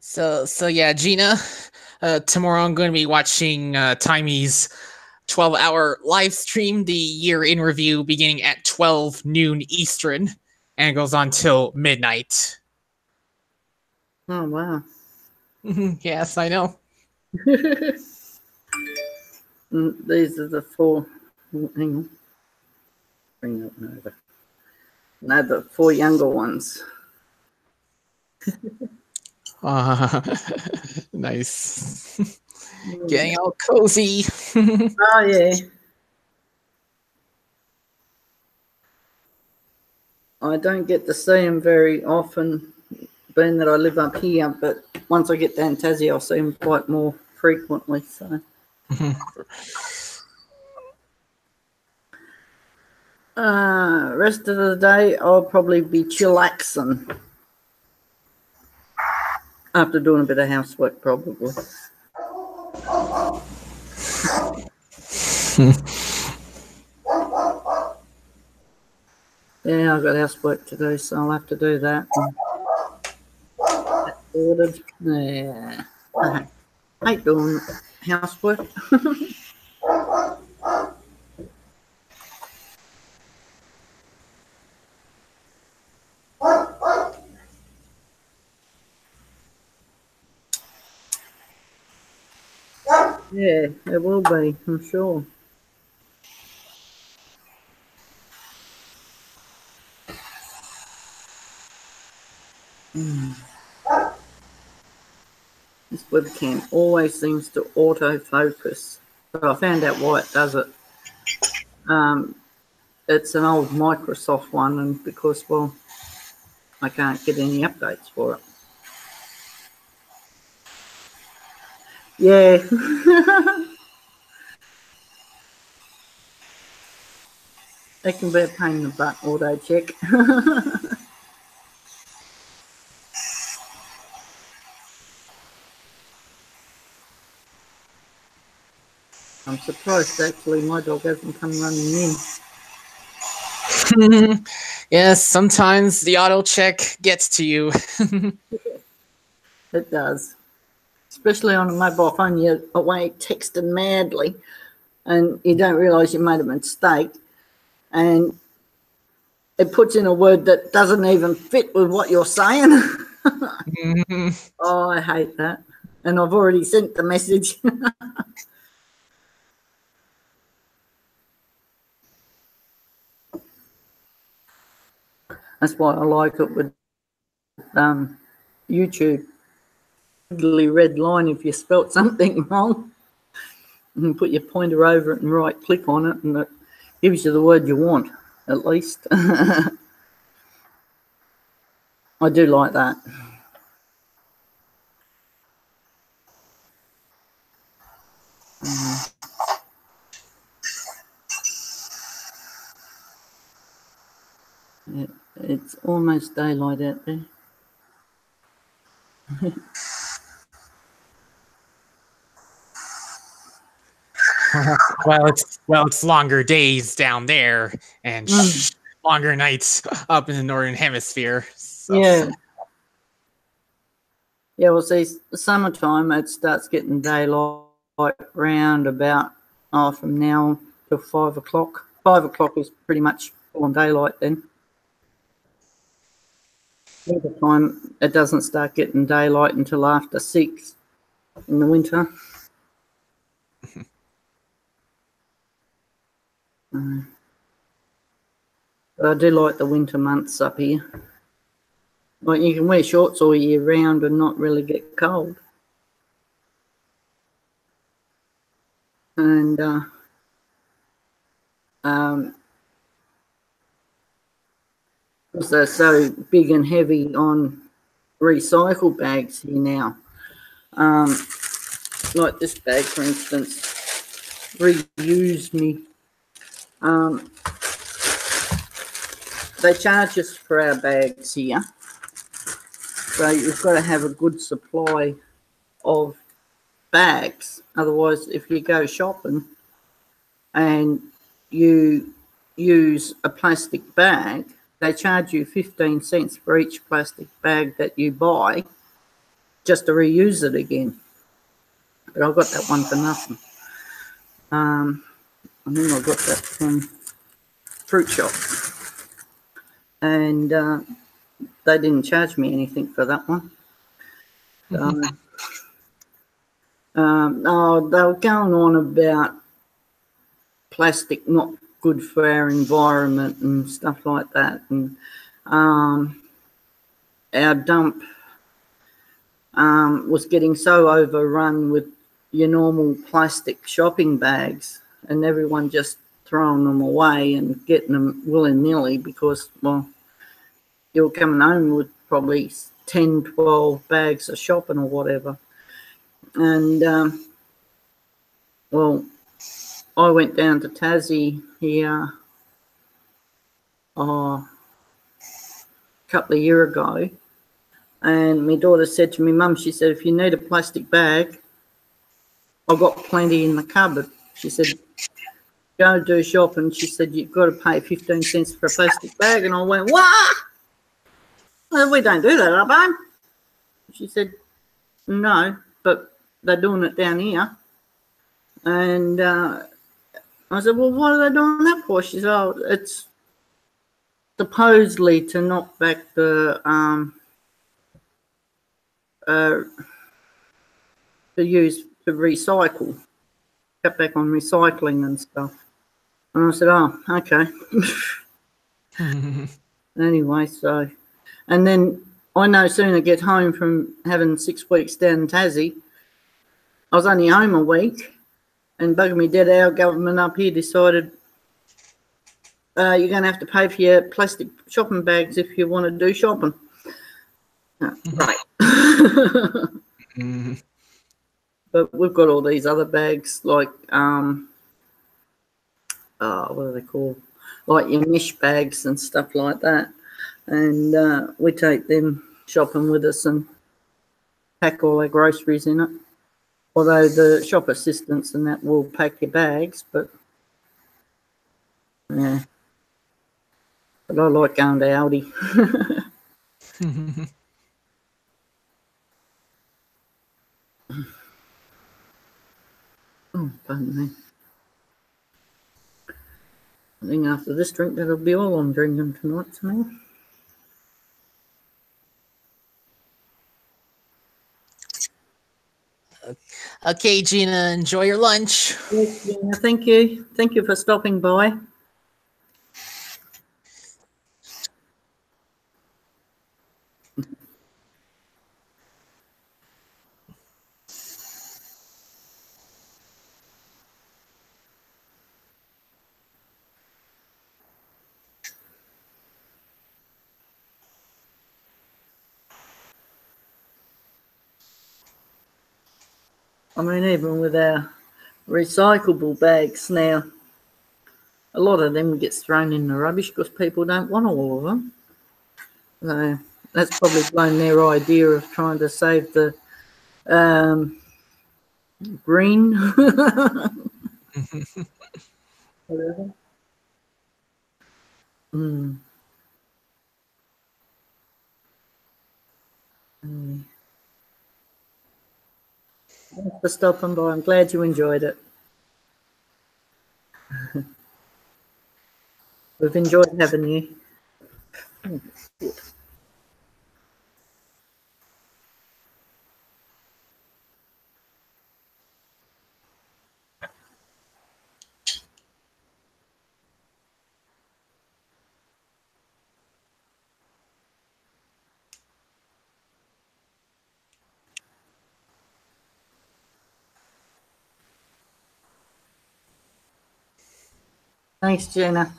So yeah, Gina. Tomorrow I'm going to be watching Timey's 12-hour live stream, the year in review, beginning at 12 noon Eastern, and it goes on till midnight. Oh wow. Yes, I know. These are the 4. Hang on. Bring that one over. No, the 4 younger ones. Nice. Getting all cozy. Oh yeah. I don't get to see them very often, being that I live up here, but once I get down Tassie, I'll see them quite more frequently. So. Rest of the day, I'll probably be chillaxing after doing a bit of housework, probably. Yeah, I've got housework to do, so I'll have to do that. That's ordered. Yeah. I hate doing housework. Yeah, it will be, I'm sure. This webcam always seems to auto-focus. But I found out why it does it. It's an old Microsoft one, and because, well, I can't get any updates for it. Yeah. It can be a pain in the butt, auto check. I'm surprised actually my dog hasn't come running in. Yes, sometimes the auto check gets to you. It does. Especially on a mobile phone, you're away texting madly and you don't realise you made a mistake and it puts in a word that doesn't even fit with what you're saying. Oh, I hate that. And I've already sent the message. That's why I like it with YouTube. Red line if you spelt something wrong. You can put your pointer over it and right click on it and it gives you the word you want, at least. I do like that. It's almost daylight out there. Well, it's longer days down there and longer nights up in the northern hemisphere. So. Yeah. Yeah, well, see, summertime, it starts getting daylight round about, from now till 5 o'clock. 5 o'clock is pretty much full on daylight then. Winter time, it doesn't start getting daylight until after 6 in the winter. But I do like the winter months up here. Like you can wear shorts all year round and not really get cold. And because they're so big and heavy on recycle bags here now. Like this bag, for instance, Reuse Me. They charge us for our bags here. So you've got to have a good supply of bags. Otherwise, if you go shopping and you use a plastic bag, they charge you 15 cents for each plastic bag that you buy just to reuse it again. But I got that one for nothing. I think I got that from Fruit Shop. And they didn't charge me anything for that one. Oh, they were going on about plastic not good for our environment and stuff like that. And our dump was getting so overrun with your normal plastic shopping bags and everyone just throwing them away and getting them willy-nilly because, well, you were coming home with probably 10, 12 bags of shopping or whatever. And, well, I went down to Tassie here a couple of years ago, and my daughter said to me, Mum, she said, if you need a plastic bag, I've got plenty in the cupboard. She said, go do shopping. She said, you've got to pay 15 cents for a plastic bag. And I went, what? Well, we don't do that up home. She said, no, but they're doing it down here. And I said, well, what are they doing that for? She said, oh, it's supposedly to knock back the to recycle, cut back on recycling and stuff. And I said, oh, okay. Anyway, so, and then I no sooner get home from having 6 weeks down in Tassie. I was only home a week, and bugger me dead, our government up here decided you're going to have to pay for your plastic shopping bags if you want to do shopping. Right. But we've got all these other bags like, what are they called? Like your mesh bags and stuff like that. And we take them shopping with us and pack all our groceries in it. Although the shop assistants and that will pack your bags, but yeah. But I like going to Aldi. Oh, pardon me. I think after this drink, that'll be all I'm drinking tonight, Samir. Okay, Gina, enjoy your lunch. Yes, Gina, thank you. Thank you for stopping by. I mean, even with our recyclable bags now, a lot of them gets thrown in the rubbish because people don't want all of them. So that's probably blown their idea of trying to save the green. Whatever. Thanks for stopping by. I'm glad you enjoyed it. We've enjoyed having you. Thanks, Gina.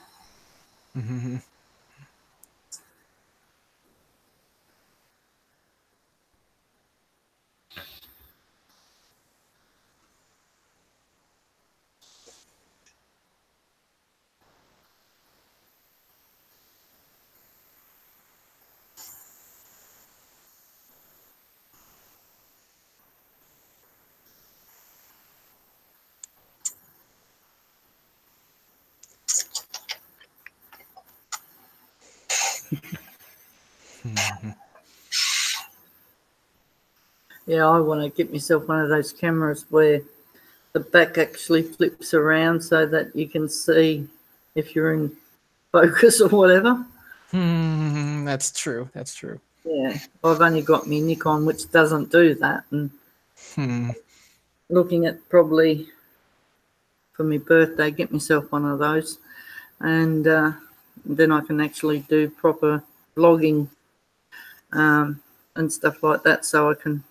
Yeah, I want to get myself one of those cameras where the back actually flips around so that you can see if you're in focus or whatever. That's true. That's true. Yeah, I've only got my Nikon, which doesn't do that. And looking at probably for my birthday, get myself one of those. And then I can actually do proper vlogging and stuff like that, so I can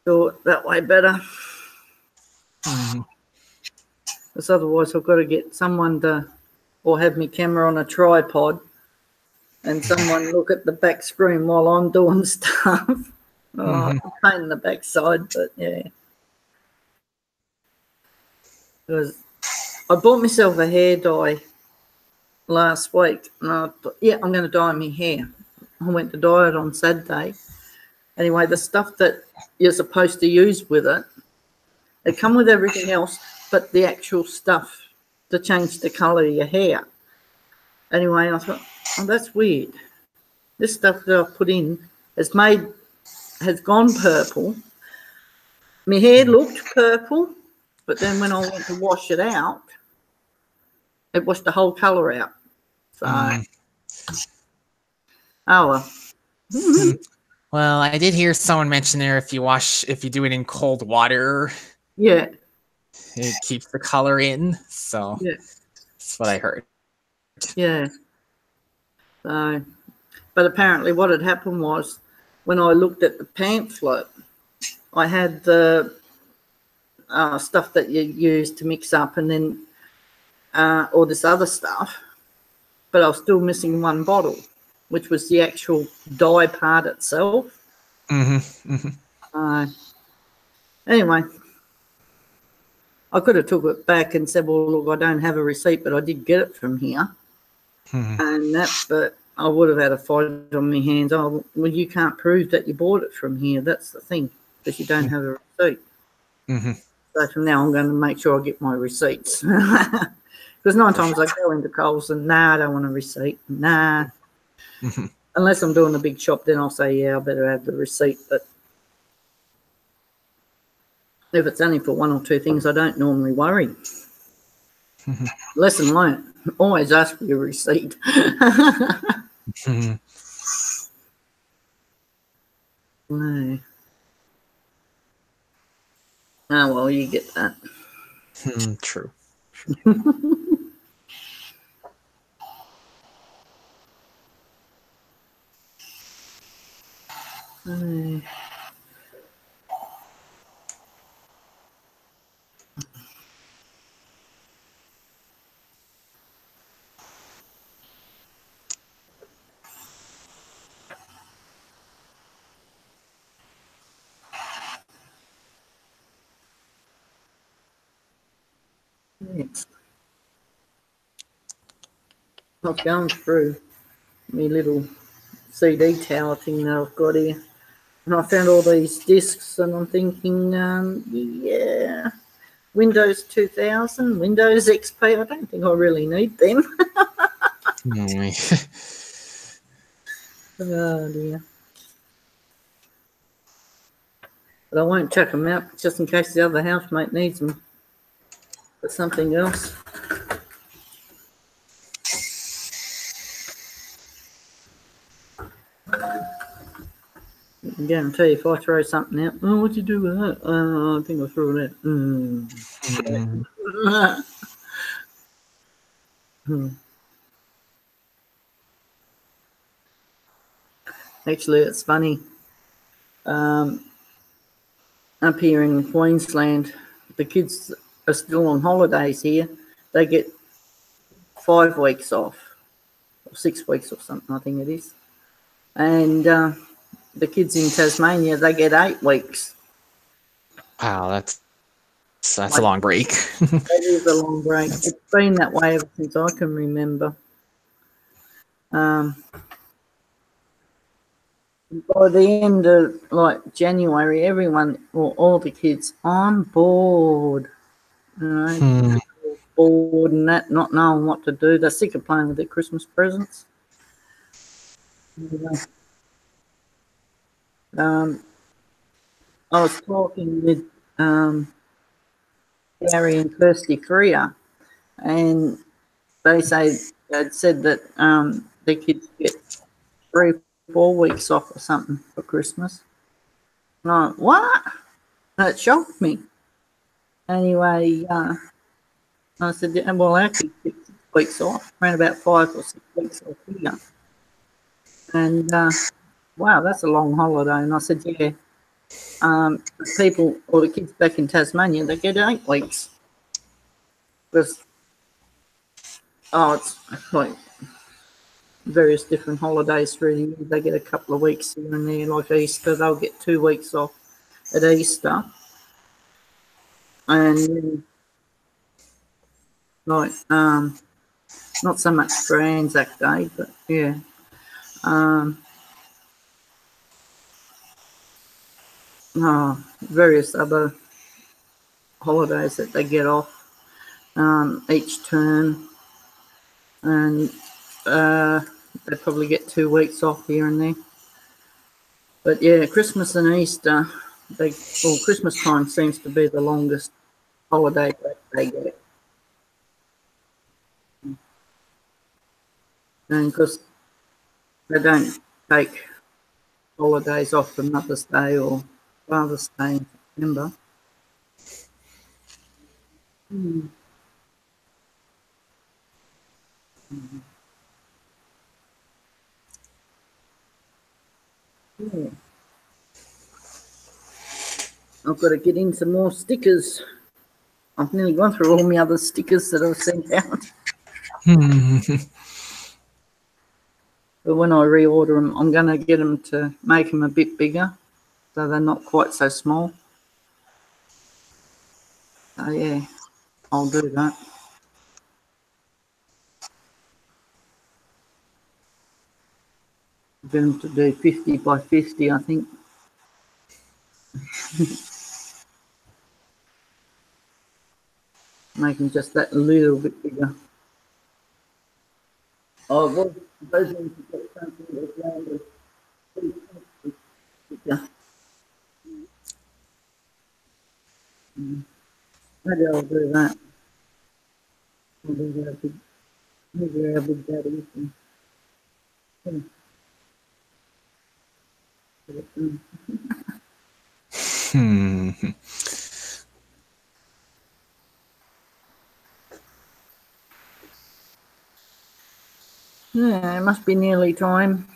do it that way better. Because otherwise I've got to get someone to, or have my camera on a tripod and someone look at the back screen while I'm doing stuff. Pain in the backside, but yeah. Because I bought myself a hair dye last week, and I thought, yeah, I'm going to dye my hair. I went to dye it on Saturday. Anyway, the stuff that you're supposed to use with it, they come with everything else, but the actual stuff to change the colour of your hair. Anyway, I thought, oh, that's weird. This stuff that I've put in has gone purple. My hair looked purple, but then when I went to wash it out, it washed the whole colour out. So, oh well. Well, I did hear someone mention there if you do it in cold water, Yeah. it keeps the color in. So Yeah. that's what I heard. Yeah. So, but apparently what had happened was when I looked at the pamphlet, I had the stuff that you use to mix up and then all this other stuff, but I was still missing one bottle, which was the actual dye part itself. Anyway, I could have took it back and said, well, look, I don't have a receipt, but I did get it from here. And that, but I would have had a fight on my hands. Oh, well, you can't prove that you bought it from here. That's the thing, because you don't have a receipt. So from now, I'm going to make sure I get my receipts. Because 9 times I go into Coles and, nah, I don't want a receipt. Nah. Unless I'm doing a big shop, then I'll say, yeah, I better have the receipt. But if it's only for 1 or 2 things, I don't normally worry. Lesson learned. Always ask for your receipt. No. Oh, well, you get that. True. Yes. I was going through my little CD tower thing that I've got here, and I found all these discs, and I'm thinking, yeah, Windows 2000, Windows XP, I don't think I really need them. Oh, dear. But I won't chuck them out, just in case the other housemate needs them for something else. I guarantee if I throw something out, oh, what'd you do with that? I think I threw it out. Actually, it's funny. Up here in Queensland, the kids are still on holidays here. They get 5 weeks off, or 6 weeks or something, I think it is. And the kids in Tasmania, they get 8 weeks. Wow, that's a long break. It is a long break. It's been that way ever since I can remember. By the end of January, everyone, or all the kids, I'm bored. Bored and that, not knowing what to do. They're sick of playing with their Christmas presents. I was talking with Gary and Kirsty Freer, and they'd said that the kids get 3 or 4 weeks off or something for Christmas. And I went, what? That shocked me. Anyway, I said, yeah, well, our kids get 6 weeks off, around about 5 or 6 weeks off here. And wow, that's a long holiday. And I said, yeah, people or the kids back in Tasmania, they get 8 weeks. Because, it's like various different holidays through the year. They get a couple of weeks here and there, like Easter. They'll get 2 weeks off at Easter. And not so much for Anzac Day, but yeah. Various other holidays that they get off. each term, and they probably get 2 weeks off here and there. But yeah, Christmas and Easter, Christmas time seems to be the longest holiday that they get. And because they don't take holidays off for Mother's Day or Father's Day in September. Yeah. I've got to get in some more stickers. I've nearly gone through all my other stickers that I've sent out. But when I reorder them, I'm going to get them to make them a bit bigger, so they're not quite so small. So yeah, I'll do that. I'm going to do 50 by 50, I think. Make them just that little bit bigger. I was supposing to get something that's around bigger. Maybe I'll do that. Maybe how big that is. Yeah, it must be nearly time.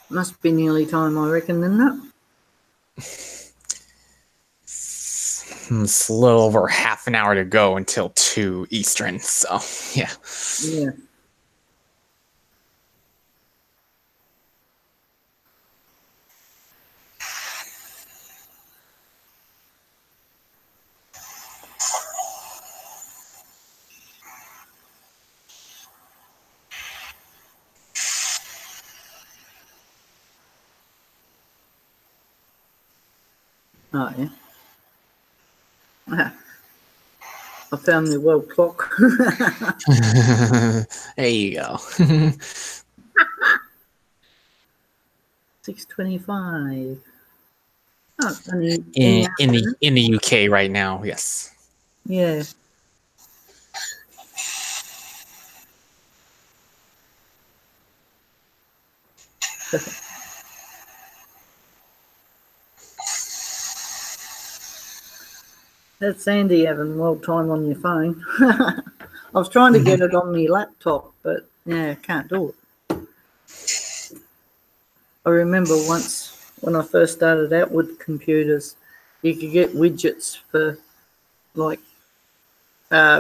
Must be nearly time, I reckon, isn't it? It's a little over half an hour to go until 2 Eastern, so yeah. Yeah. Oh, yeah. I found the world clock. There you go. 6:25. Oh, it's only in the UK right now, yes. Yeah. That's handy having world time on your phone. I was trying to get it on my laptop, but yeah, can't do it. I remember once when I first started out with computers, you could get widgets for like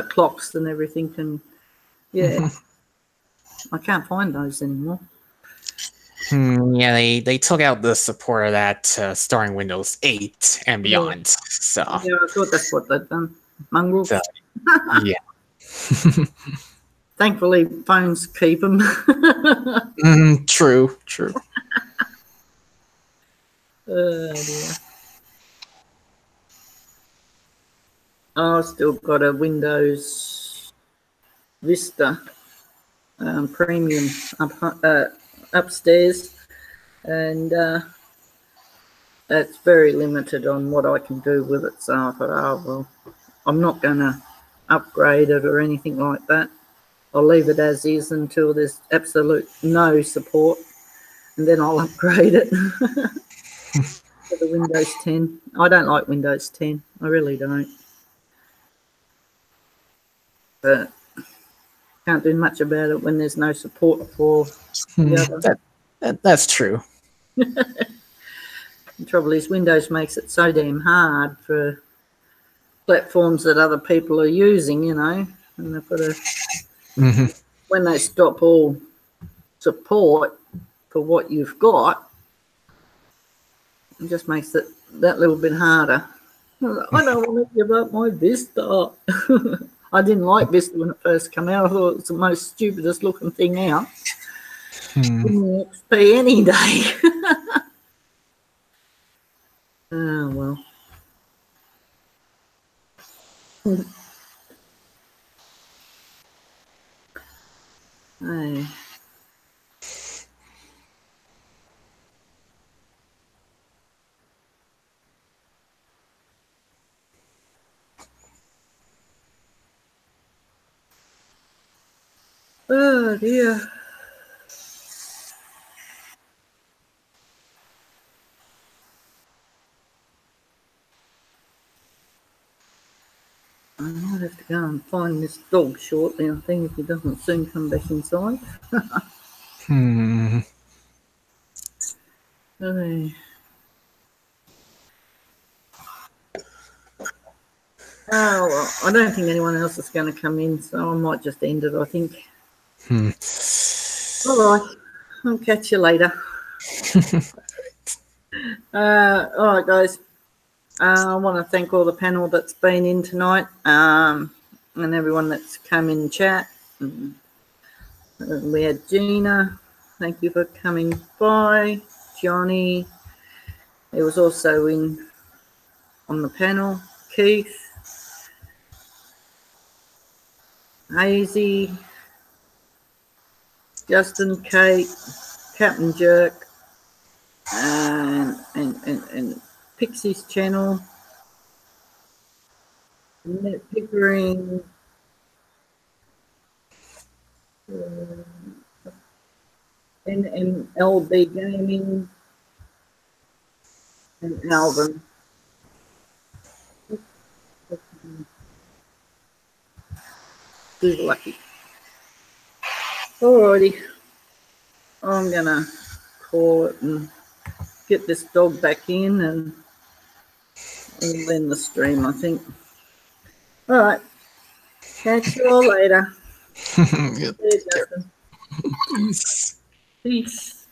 clocks and everything, and yeah, I can't find those anymore. Yeah, they took out the support of that starting Windows 8 and beyond. Yeah. So Yeah, I thought that's what they'd done. Mongrels. So, yeah. Thankfully, phones keep them. True. Oh, dear. I've still got a Windows Vista Premium upstairs, and it's very limited on what I can do with it. So I thought, oh well, I'm not going to upgrade it or anything like that. I'll leave it as is until there's absolute no support, and then I'll upgrade it to the Windows 10. I don't like Windows 10. I really don't. But can't do much about it when there's no support for the other. That's true. The trouble is Windows makes it so damn hard for platforms that other people are using, you know, and they've got to, when they stop all support for what you've got, it just makes it that little bit harder. I don't want to give up my Vista. I didn't like Vista when it first came out. I thought it was the most stupidest looking thing out. XP any day. Oh, well. Hey. Oh, dear. I might have to go and find this dog shortly, I think, if he doesn't soon come back inside. Hey. Oh, well, I don't think anyone else is going to come in, so I might just end it, I think. All right. I'll catch you later. All right, guys. I want to thank all the panel that's been in tonight, and everyone that's come in chat. We had Gina. Thank you for coming by. Johnny. He was also on the panel. Keith. Hazy. Justin, Kate, Captain Jerk, and Pixie's channel, Net Pickering, NMLB Gaming, and Alvin. Who's lucky? Alrighty, I'm gonna call it and get this dog back in and we'll end the stream, I think. Alright, catch you all later. Yep. See you, Justin. Peace. Peace.